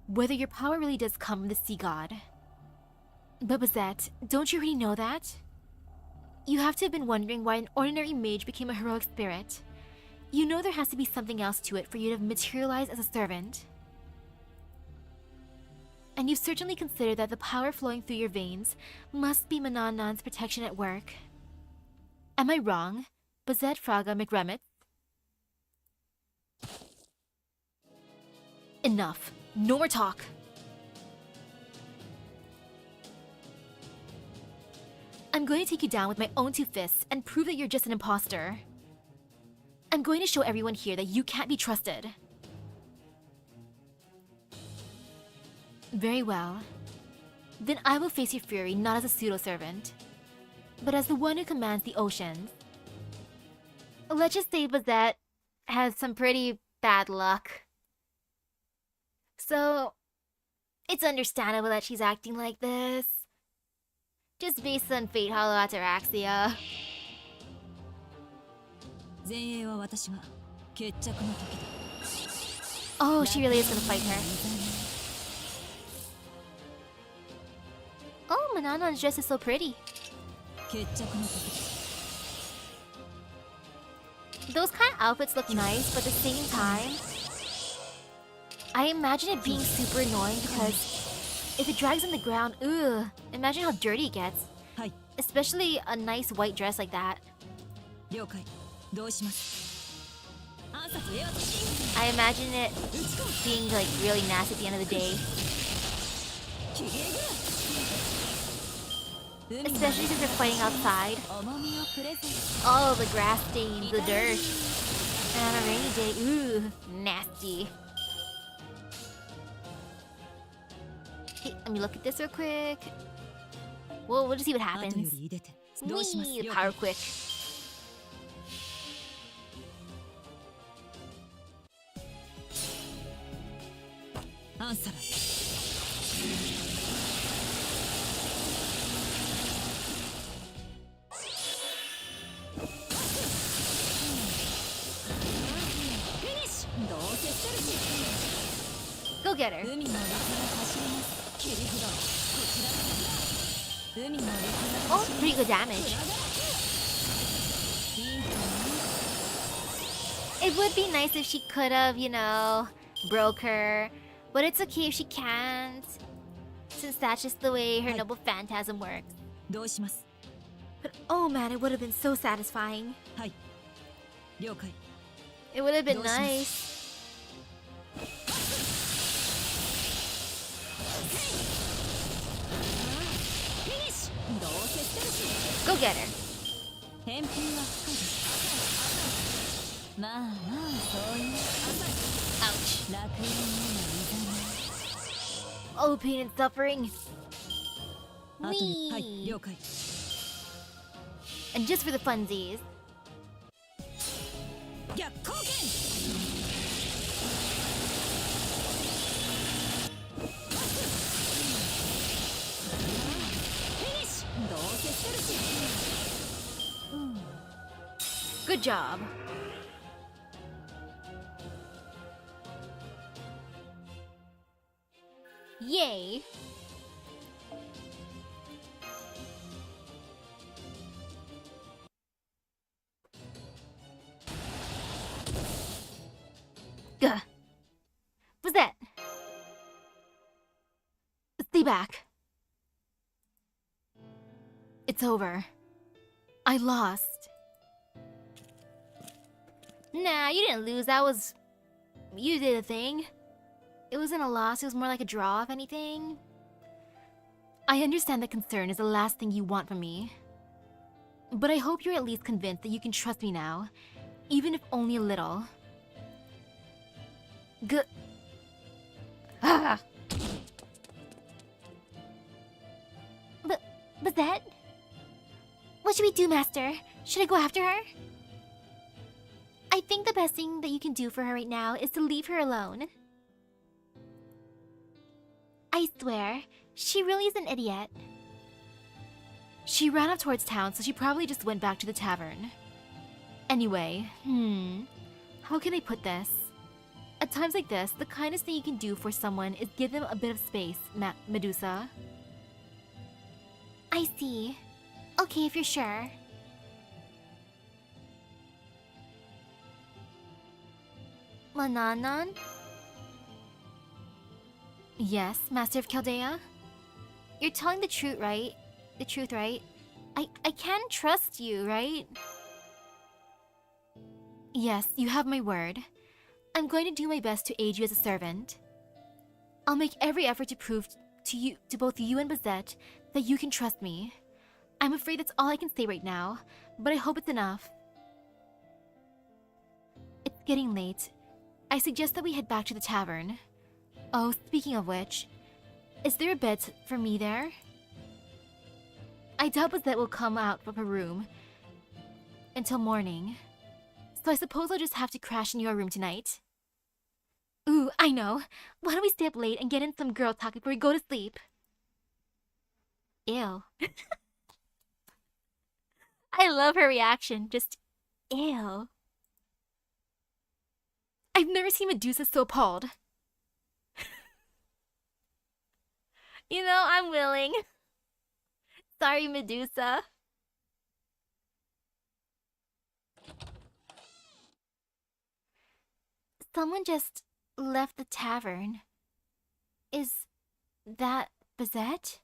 whether your power really does come from the sea god. But Bazette, don't you already know that? You have to have been wondering why an ordinary mage became a heroic spirit. You know there has to be something else to it for you to materialize as a servant. And you've certainly considered that the power flowing through your veins must be Mananan's protection at work. Am I wrong, Bazette Fraga McRemit? Enough. No more talk. I'm going to take you down with my own two fists and prove that you're just an imposter. I'm going to show everyone here that you can't be trusted. Very well. Then I will face your fury not as a pseudo-servant, but as the one who commands the oceans. Let's just say Bazette has some pretty bad luck. So, it's understandable that she's acting like this. Just based on Fate Hollow Ataraxia. Oh, she really is gonna fight her. Oh, Mananan's dress is so pretty. Those kind of outfits look nice, but at the same time, I imagine it being super annoying because if it drags on the ground, ugh, imagine how dirty it gets. Especially a nice white dress like that. I imagine it being like really nasty at the end of the day. Especially since they're fighting outside. All the grass stains, the dirt. And on a rainy day, ooh, nasty. Okay, let me look at this real quick. Well, we'll just see what happens. Whee, power quick. Go get her. Oh, pretty good damage. It would be nice if she could have, you know, broke her. But it's okay if she can't. Since that's just the way her noble phantasm works. But oh man, it would have been so satisfying. It would have been nice. Go get her. Ouch. Oh, pain and suffering. Whee. And just for the funsies. Good job. Yay! Gah. What's that? Stay back. It's over. I lost. Nah, you didn't lose. That was... You did a thing. It wasn't a loss, it was more like a draw, if anything. I understand that concern is the last thing you want from me. But I hope you're at least convinced that you can trust me now, even if only a little. Ah! But that? What should we do, Master? Should I go after her? I think the best thing that you can do for her right now is to leave her alone. I swear, she really is an idiot. She ran off towards town, so she probably just went back to the tavern. Anyway, how can I put this? At times like this, the kindest thing you can do for someone is give them a bit of space, Medusa. I see. Okay, if you're sure. Mananan? Yes, Master of Chaldea? You're telling the truth, right? I can trust you, right? Yes, you have my word. I'm going to do my best to aid you as a servant. I'll make every effort to prove to both you and Bazette that you can trust me. I'm afraid that's all I can say right now, but I hope it's enough. It's getting late. I suggest that we head back to the tavern. Oh, speaking of which, is there a bed for me there? I doubt Bazette will come out from her room until morning, so I suppose I'll just have to crash in your room tonight. Ooh, I know. Why don't we stay up late and get in some girl talk before we go to sleep? Ew. I love her reaction, just ew. I've never seen Medusa so appalled. You know, I'm willing. Sorry, Medusa. Someone just left the tavern. Is that Bazette?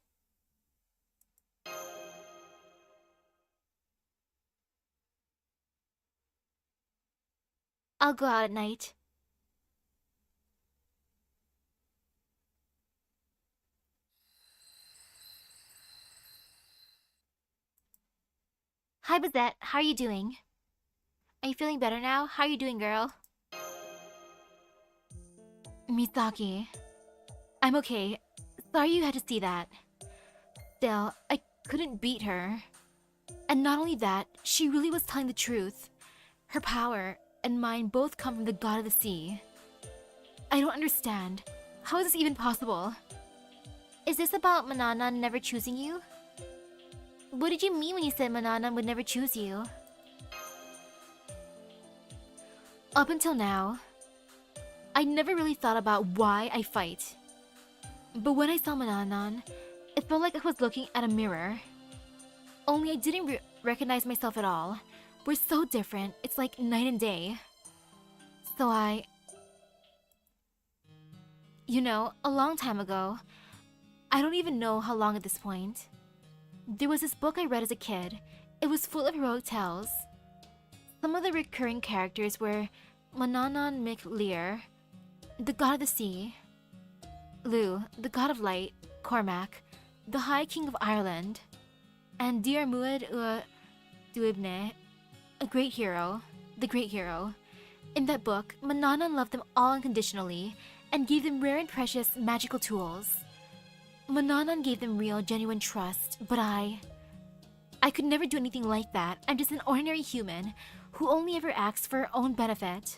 I'll go out at night. Hi, Bazette. How are you doing? Are you feeling better now? How are you doing, girl? Misaki. I'm okay. Sorry you had to see that. Still, I couldn't beat her. And not only that, she really was telling the truth. Her power and mine both come from the god of the sea. I don't understand. How is this even possible? Is this about Mananan never choosing you? What did you mean when you said Mananan would never choose you? Up until now, I never really thought about why I fight. But when I saw Mananan, it felt like I was looking at a mirror. Only I didn't recognize myself at all. We're so different, it's like night and day. So you know, a long time ago, I don't even know how long at this point, there was this book I read as a kid. It was full of heroic tales. Some of the recurring characters were Mananan McLear, the god of the sea, Lu, the god of light, Cormac, the High King of Ireland, and Diarmuid Duibne, a great hero, the great hero. In that book, Mananan loved them all unconditionally and gave them rare and precious magical tools. Mananan gave them real, genuine trust, but I could never do anything like that. I'm just an ordinary human who only ever acts for her own benefit.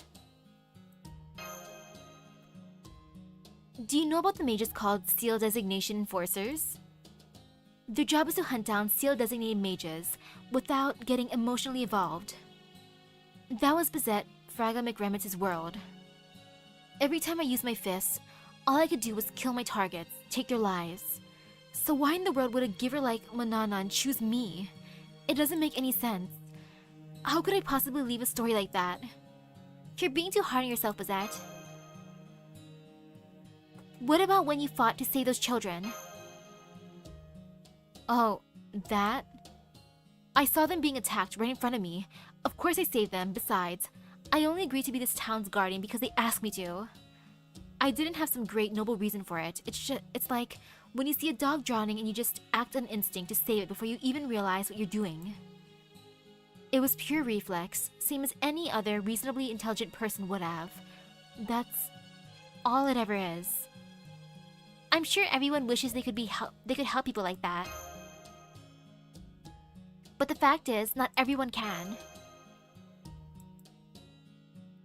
Do you know about the mages called Seal Designation Enforcers? Their job is to hunt down seal-designated mages without getting emotionally involved. That was Bizette, Fraga McRemitz's world. Every time I used my fists, all I could do was kill my targets, take their lives. So why in the world would a giver like Mananan choose me? It doesn't make any sense. How could I possibly leave a story like that? You're being too hard on yourself, Bizette. What about when you fought to save those children? Oh, that? I saw them being attacked right in front of me. Of course I saved them. Besides, I only agreed to be this town's guardian because they asked me to. I didn't have some great noble reason for it. It's like when you see a dog drowning and you just act on instinct to save it before you even realize what you're doing. It was pure reflex, same as any other reasonably intelligent person would have. That's all it ever is. I'm sure everyone wishes they could help people like that. But the fact is, not everyone can.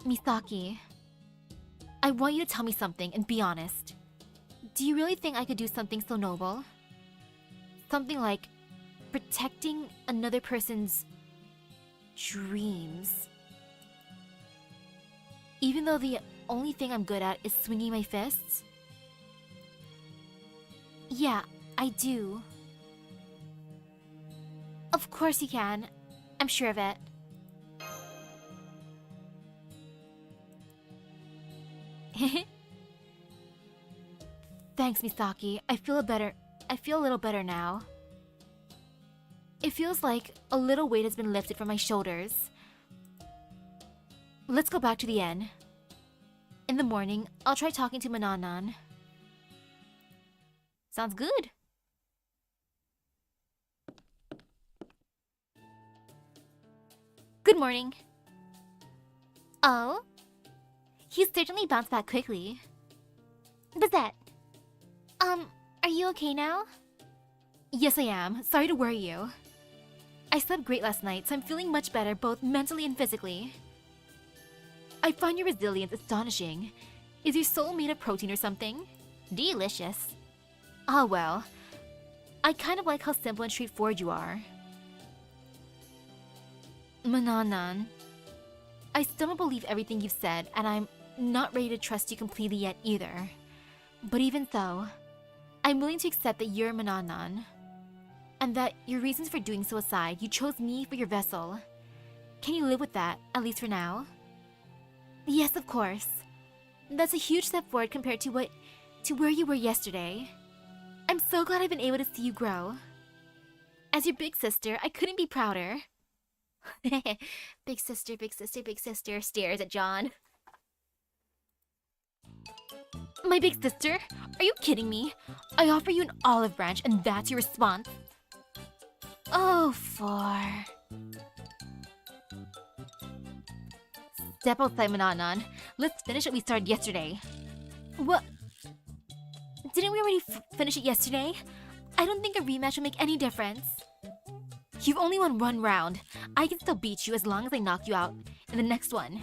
Misaki, I want you to tell me something and be honest. Do you really think I could do something so noble? Something like protecting another person's dreams. Even though the only thing I'm good at is swinging my fists? Yeah, I do. Of course you can. I'm sure of it. Thanks, Misaki. I feel a little better now. It feels like a little weight has been lifted from my shoulders. Let's go back to the inn. In the morning, I'll try talking to Mananan. Sounds good. Good morning. Oh? He's certainly bounced back quickly. Bizette. Are you okay now? Yes, I am. Sorry to worry you. I slept great last night, so I'm feeling much better both mentally and physically. I find your resilience astonishing. Is your soul made of protein or something? Delicious. Ah, well. I kind of like how simple and straightforward you are. Mananan, I still don't believe everything you've said, and I'm not ready to trust you completely yet either. But even so, I'm willing to accept that you're Mananan, and that your reasons for doing so aside, you chose me for your vessel. Can you live with that, at least for now? Yes, of course. That's a huge step forward compared to where you were yesterday. I'm so glad I've been able to see you grow. As your big sister, I couldn't be prouder. Big sister, big sister, big sister stares at John. My big sister? Are you kidding me? I offer you an olive branch and that's your response? Oh, Step outside, Mananan. Let's finish what we started yesterday. What? Didn't we already finish it yesterday? I don't think a rematch will make any difference. You've only won one round. I can still beat you as long as I knock you out in the next one.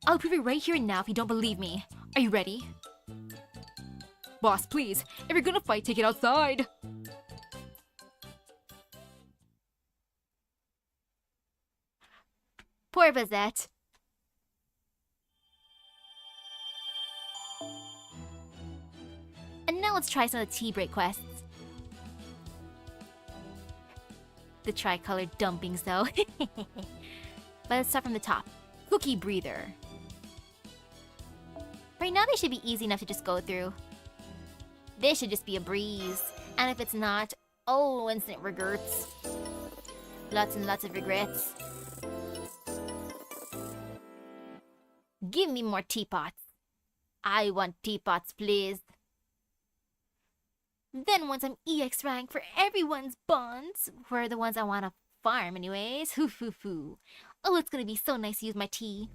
I'll prove it right here and now if you don't believe me. Are you ready? Boss, please. If you're gonna fight, take it outside. Poor Bizette. And now let's try some of the tea break quests. The tricolored dumpings, though. But let's start from the top. Cookie breather. Right now, they should be easy enough to just go through. This should just be a breeze. And if it's not, oh, instant regrets. Lots and lots of regrets. Give me more teapots. I want teapots, please. Then once I'm EX rank for everyone's bonds, for the ones I want to farm anyways, hoo hoo hoo. Oh, it's gonna be so nice to use my tea.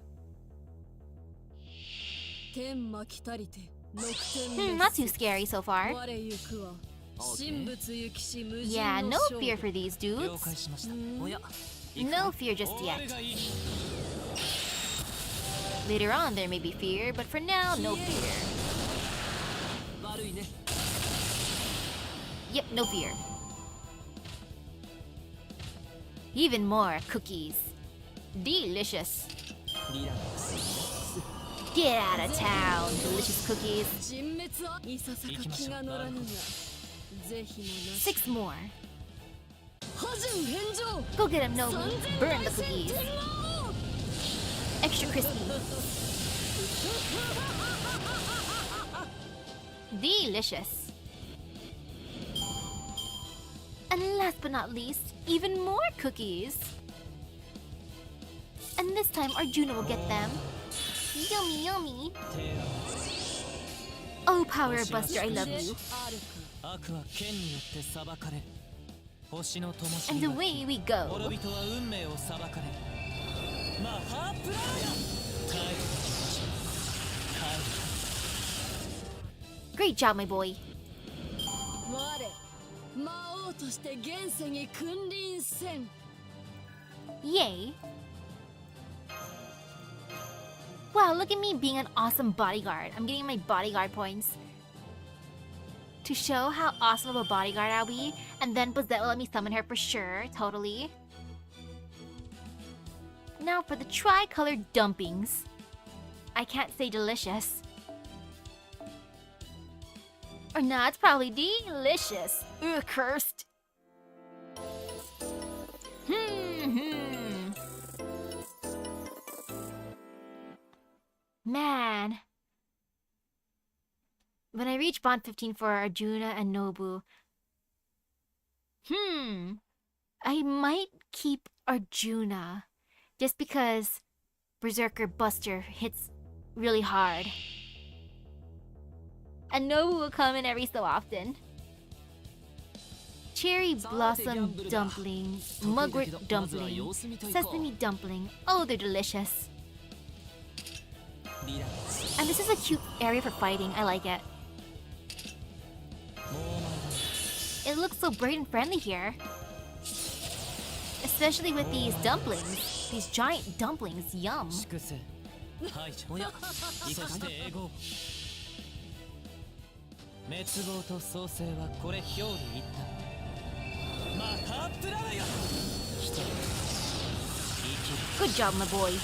Not too scary so far. Yeah, no fear for these dudes. No fear just yet. Later on there may be fear, but for now, no fear. Yep, no fear. Even more cookies. Delicious. Get out of town, delicious cookies. 6 more. Go get him, Nobu. Burn the cookies. Extra crispy. Delicious. And last but not least, even more cookies. And this time Arjuna will get them. Yummy, yummy. Oh, Power Buster, I love you. And away we go. Great job, my boy. Yay. Wow, look at me being an awesome bodyguard. I'm getting my bodyguard points. To show how awesome of a bodyguard I'll be, and then Posette will let me summon her for sure, totally. Now for the tri-colored dumpings. I can't say delicious. Or not, it's probably delicious. Ugh, cursed. Man. When I reach Bond 15 for Arjuna and Nobu, I might keep Arjuna just because Berserker Buster hits really hard. And Nobu will come in every so often. Cherry Blossom Dumpling, Mugwort Dumpling, Sesame Dumpling, oh they're delicious. And this is a cute area for fighting, I like it. It looks so bright and friendly here. Especially with these dumplings. These giant dumplings, yum. Good job, my boy.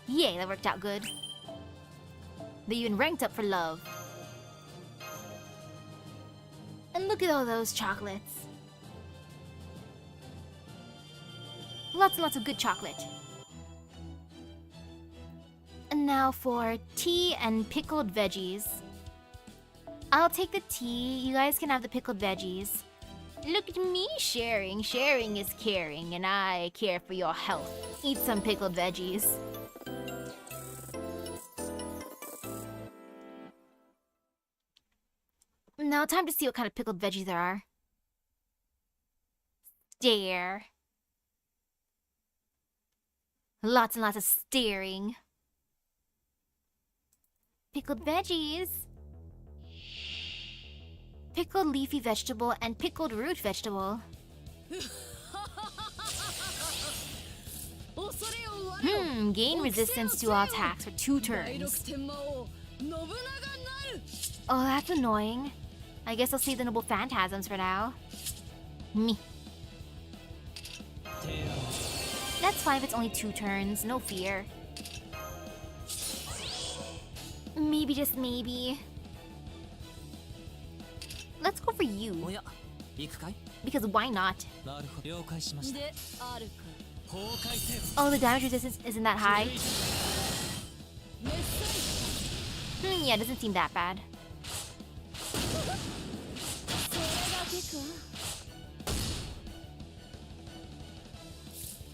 Yay, that worked out good. They even ranked up for love. And look at all those chocolates. Lots and lots of good chocolate. And now for tea and pickled veggies. I'll take the tea, you guys can have the pickled veggies. Look at me sharing. Sharing is caring, and I care for your health. Eat some pickled veggies. Now time to see what kind of pickled veggies there are. Stare. Lots and lots of staring. Pickled veggies. Pickled leafy vegetable and pickled root vegetable. Gain resistance to all attacks for 2 turns. Oh, that's annoying. I guess I'll save the noble phantasms for now. Me. That's fine if it's only 2 turns, no fear. Maybe, just maybe. Let's go for you. Because why not? Oh, the damage resistance isn't that high? Yeah, it doesn't seem that bad.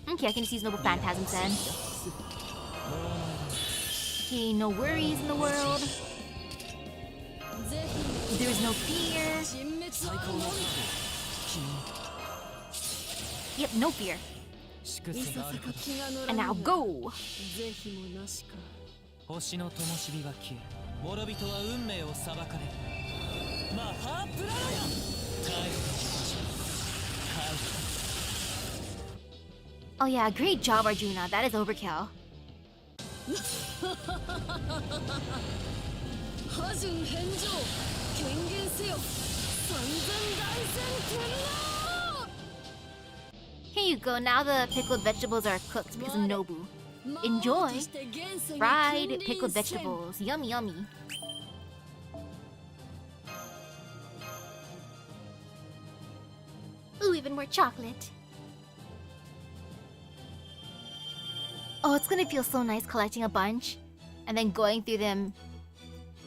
Okay, I can just use Noble Phantasms then. Okay, no worries in the world. There's no fear. Yep, no fear. And now go! 星の灯火は消え、諸人は運命を裁かれる。マハープララヤ。耐えてください。 Oh yeah, great job, Arjuna. That is overkill. 破順返上権限せよ三千大戦天皇 Here you go. Now the pickled vegetables are cooked because of Nobu. Enjoy. Fried pickled vegetables. Yummy, yummy. Ooh, even more chocolate. Oh, it's gonna feel so nice collecting a bunch and then going through them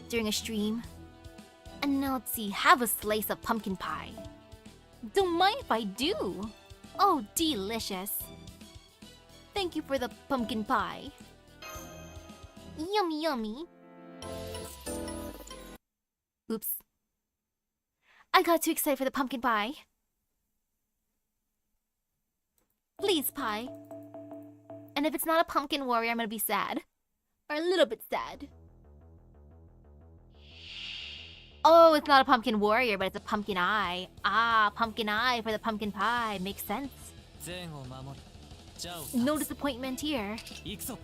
during a stream. And now let's see, have a slice of pumpkin pie. Don't mind if I do. Oh, delicious. Thank you for the pumpkin pie. Yummy, yummy. Oops. I got too excited for the pumpkin pie. Please, pie. And if it's not a pumpkin warrior, I'm gonna be sad. Or a little bit sad. Oh, it's not a pumpkin warrior, but it's a pumpkin eye. Ah, pumpkin eye for the pumpkin pie. Makes sense. 善を守る。じゃあ、 No disappointment here. 行くぞ。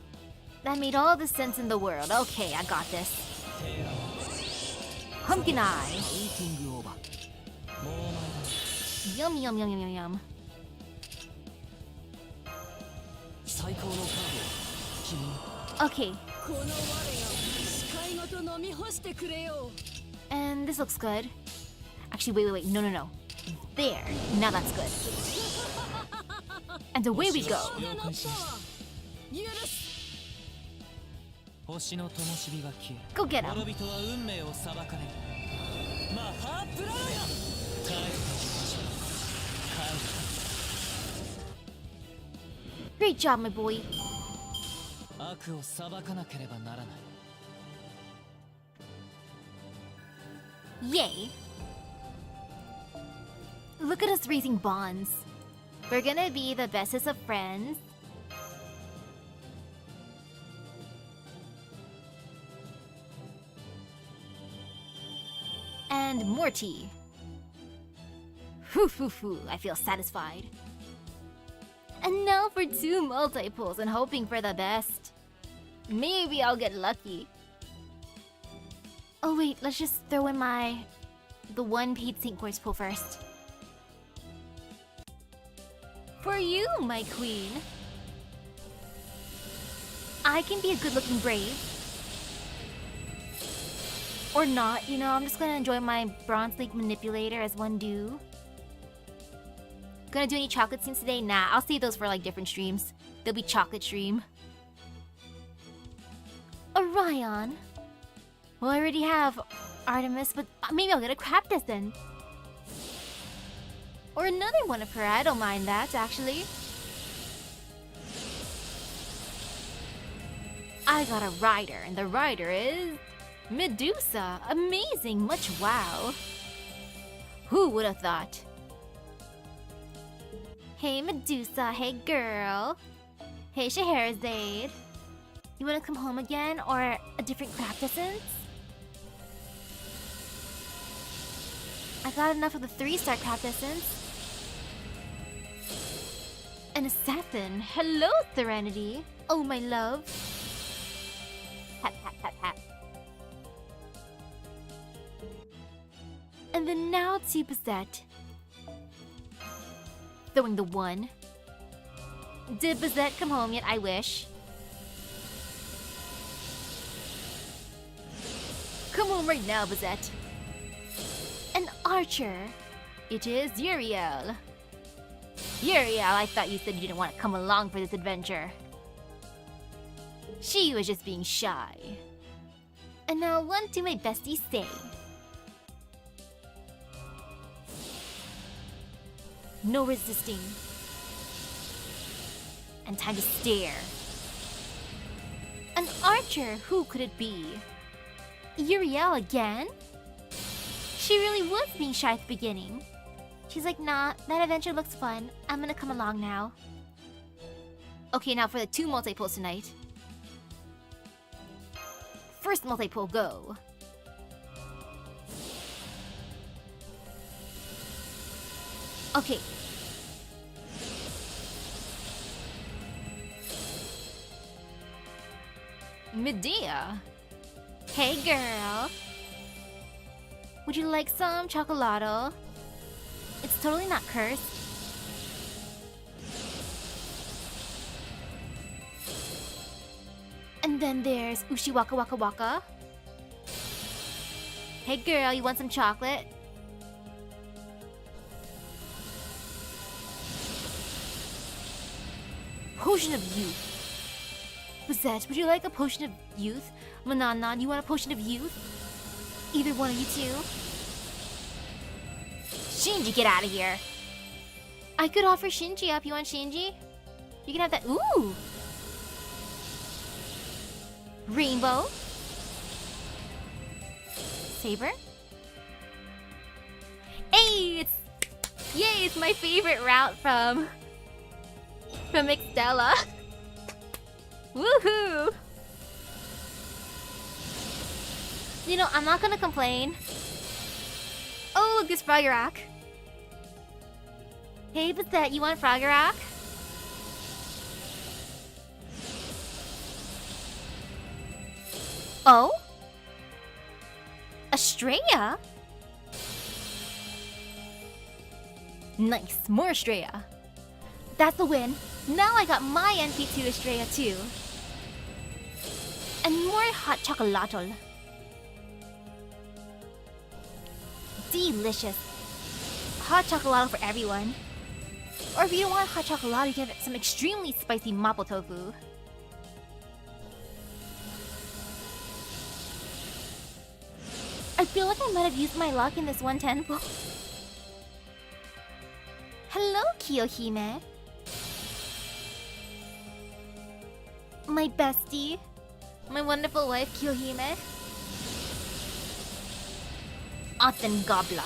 That made all the sense in the world. Okay, I got this. 提案。 Pumpkin eye. ミーティングオーバー。もうお前だ。 Yum, yum, yum, yum, yum, yum. 最高のカードを君に。 Okay, この我が視界ごと飲み干してくれよ and this looks good. Actually, wait. No. There. Now that's good. And away we go. 了解しました。許す星の灯火は消え、 Go get 諸 him. 人は運命を裁かれる。マハープララヤ。耐えてみましょう。耐え Great job, my boy. 悪を裁かなければならない。 Yay. Look at us raising bonds. We're gonna be the bestest of friends. And more tea. Whew, I feel satisfied. And now for 2 multi-pulls and hoping for the best. Maybe I'll get lucky. Oh wait, let's just throw in the one paid St. Course pull first. For you, my queen. I can be a good-looking brave. Or not, you know, I'm just gonna enjoy my Bronze Lake Manipulator as one do. Gonna do any chocolate scenes today? Nah, I'll save those for like different streams. There'll be chocolate stream. Orion. Well, I already have Artemis, but maybe I'll get a Craptus then. Or another one of her, I don't mind that, actually. I got a rider, and the rider is... Medusa! Amazing! Much wow! Who would have thought? Hey Medusa, hey girl! Hey Scheherazade! You wanna come home again, or a different Craptusence? I got enough of the 3-star Craptusence. An assassin! Hello, Serenity! Oh, my love! Pat, pat, pat, pat. And then now to Bazette. Throwing the 1. Did Bazette come home yet? I wish. Come home right now, Bazette. An archer. It is Uriel. Uriel, I thought you said you didn't want to come along for this adventure. She was just being shy. And now what do my besties say? No resisting. And time to stare. An archer, who could it be? Uriel again? She really was being shy at the beginning. She's like, nah, that adventure looks fun. I'm gonna come along now. Okay, now for the 2 multi-pulls tonight. First multi-pull, go. Okay. Medea. Hey, girl. Would you like some chocolato? It's totally not cursed. And then there's Ushi Waka Waka Waka. Hey girl, you want some chocolate? Potion of Youth. Bizette, would you like a potion of youth? Manana, do you want a potion of youth? Either one of you two? Shinji, get out of here. I could offer Shinji up. You want Shinji? You can have that. Ooh! Rainbow. Saber. Hey, yay, it's my favorite route from Xdella. Woohoo! You know, I'm not gonna complain. Oh, look, this Froggerock. Hey, Bizette, you want Froggerock? Oh? Estrella? Nice, more Estrella. That's a win. Now I got my NP2 Estrella too. And more hot chocolatol. Delicious. Hot chocolatol for everyone. Or if you don't want hot chocolate, you can have some extremely spicy mapo tofu. I feel like I might have used my luck in this one temple. Hello, Kiyohime. My bestie. My wonderful wife, Kiyohime. Otten Gobla.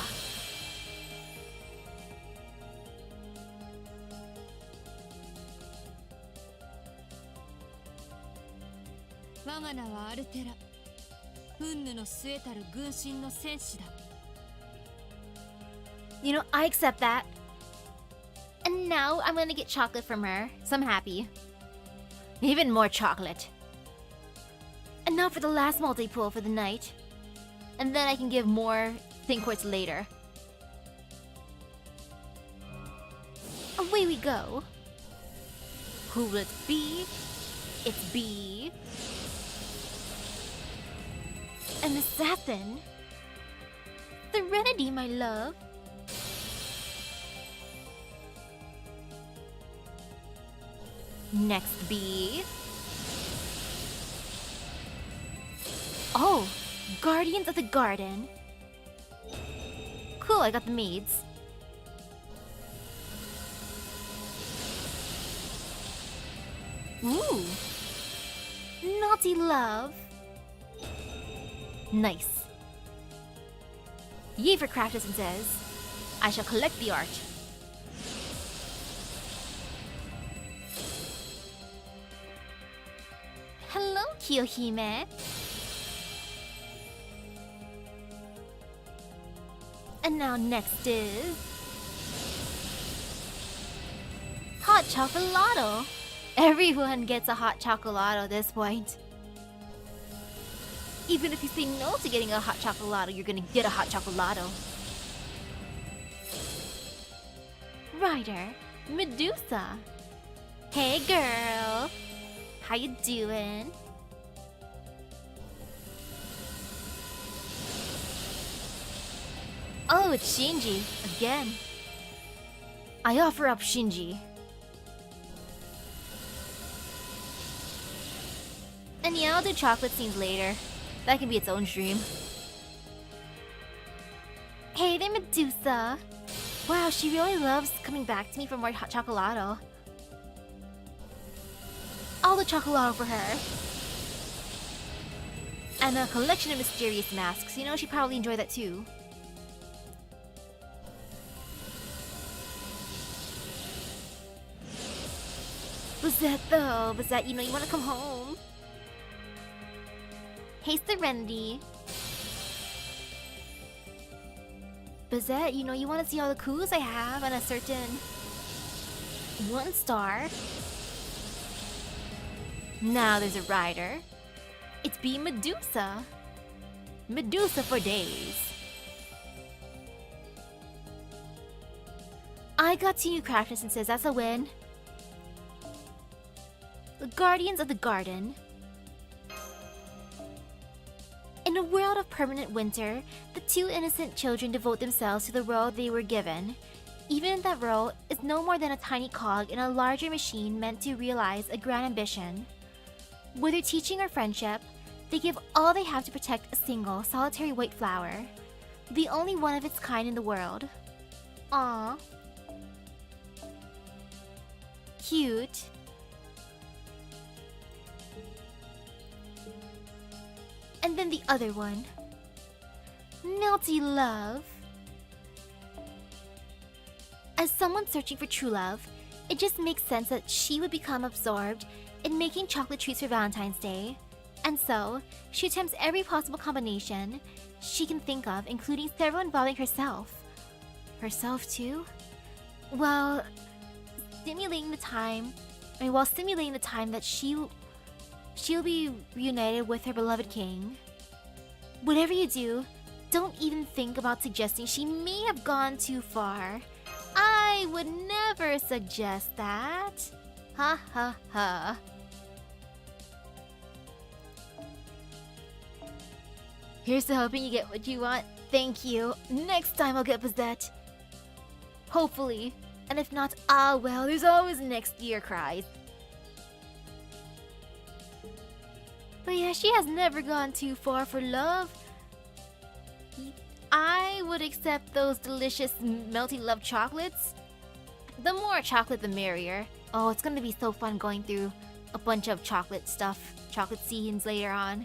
我が名はアルテラ。憤怒の末たる軍神の戦士だ。You know, I accept that. And now I'm gonna get chocolate from her, so I'm happy. Even more chocolate. And now for the last multi-pull for the night. And then I can give more thing quartz later. Away we go. Who will it be? It's B. An assassin. Serenity, my love. Next B. Oh, Guardians of the Garden. Cool, I got the maids. Ooh. Naughty love. Nice. Yay for Craftus says, I shall collect the art. Hello, Kiyohime. And now next is hot chocolato. Everyone gets a hot chocolato at this point. Even if you say no to getting a hot chocolato, you're gonna get a hot chocolato. Ryder, Medusa. Hey girl, how you doing? Oh, it's Shinji, again. I offer up Shinji. And yeah, I'll do chocolate scenes later. That can be its own stream. Hey there, Medusa. Wow, she really loves coming back to me for more hot chocolato. All the chocolato for her. And a collection of mysterious masks. You know, she'd probably enjoy that too. Bizette though, Bizette, you know you want to come home. Hey, Serenity. Bizette, you know you want to see all the coups I have on a certain 1 star. Now there's a rider. It's being Medusa. Medusa for days. I got 2 new craft instances, that's a win. The Guardians of the Garden. In a world of permanent winter, the 2 innocent children devote themselves to the role they were given. Even if that role is no more than a tiny cog in a larger machine meant to realize a grand ambition. Whether teaching or friendship, they give all they have to protect a single, solitary white flower. The only one of its kind in the world. Aww. Cute. And then the other one. Melty love. As someone searching for true love, it just makes sense that she would become absorbed in making chocolate treats for Valentine's Day. And so, she attempts every possible combination she can think of, including several involving herself. Herself too? While simulating the time that she'll be reunited with her beloved king. Whatever you do, don't even think about suggesting she may have gone too far. I would never suggest that. Ha ha ha. Here's to hoping you get what you want. Thank you. Next time I'll get Bizette. Hopefully. And if not, ah well, there's always next year, cries. But yeah, she has never gone too far for love. I would accept those delicious melty love chocolates. The more chocolate, the merrier. Oh, it's gonna be so fun going through a bunch of chocolate stuff, chocolate scenes later on.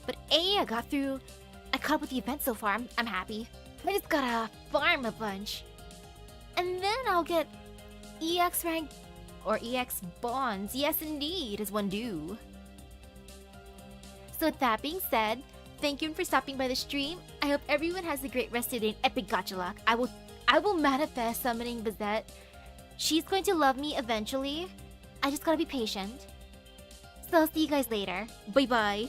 But hey, I caught up with the event so far. I'm happy. I just gotta farm a bunch. And then I'll get EX rank or EX bonds. Yes, indeed, as one do. So with that being said, thank you for stopping by the stream. I hope everyone has a great rest of the day and epic gacha luck. I will manifest summoning Bizette. She's going to love me eventually. I just gotta be patient. So I'll see you guys later. Bye bye.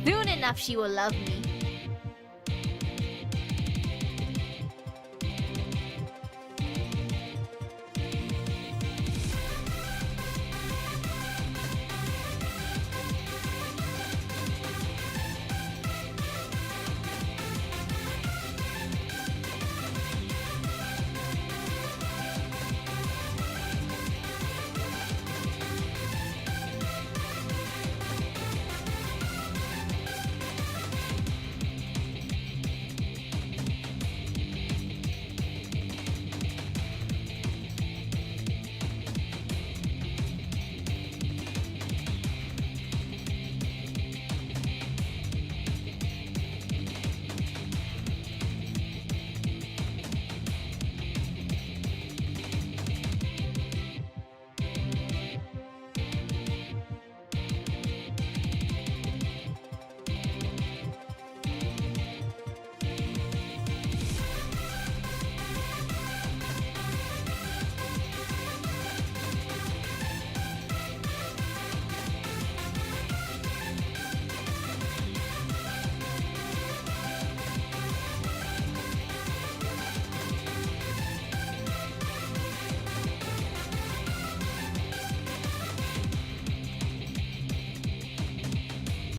Soon enough she will love me.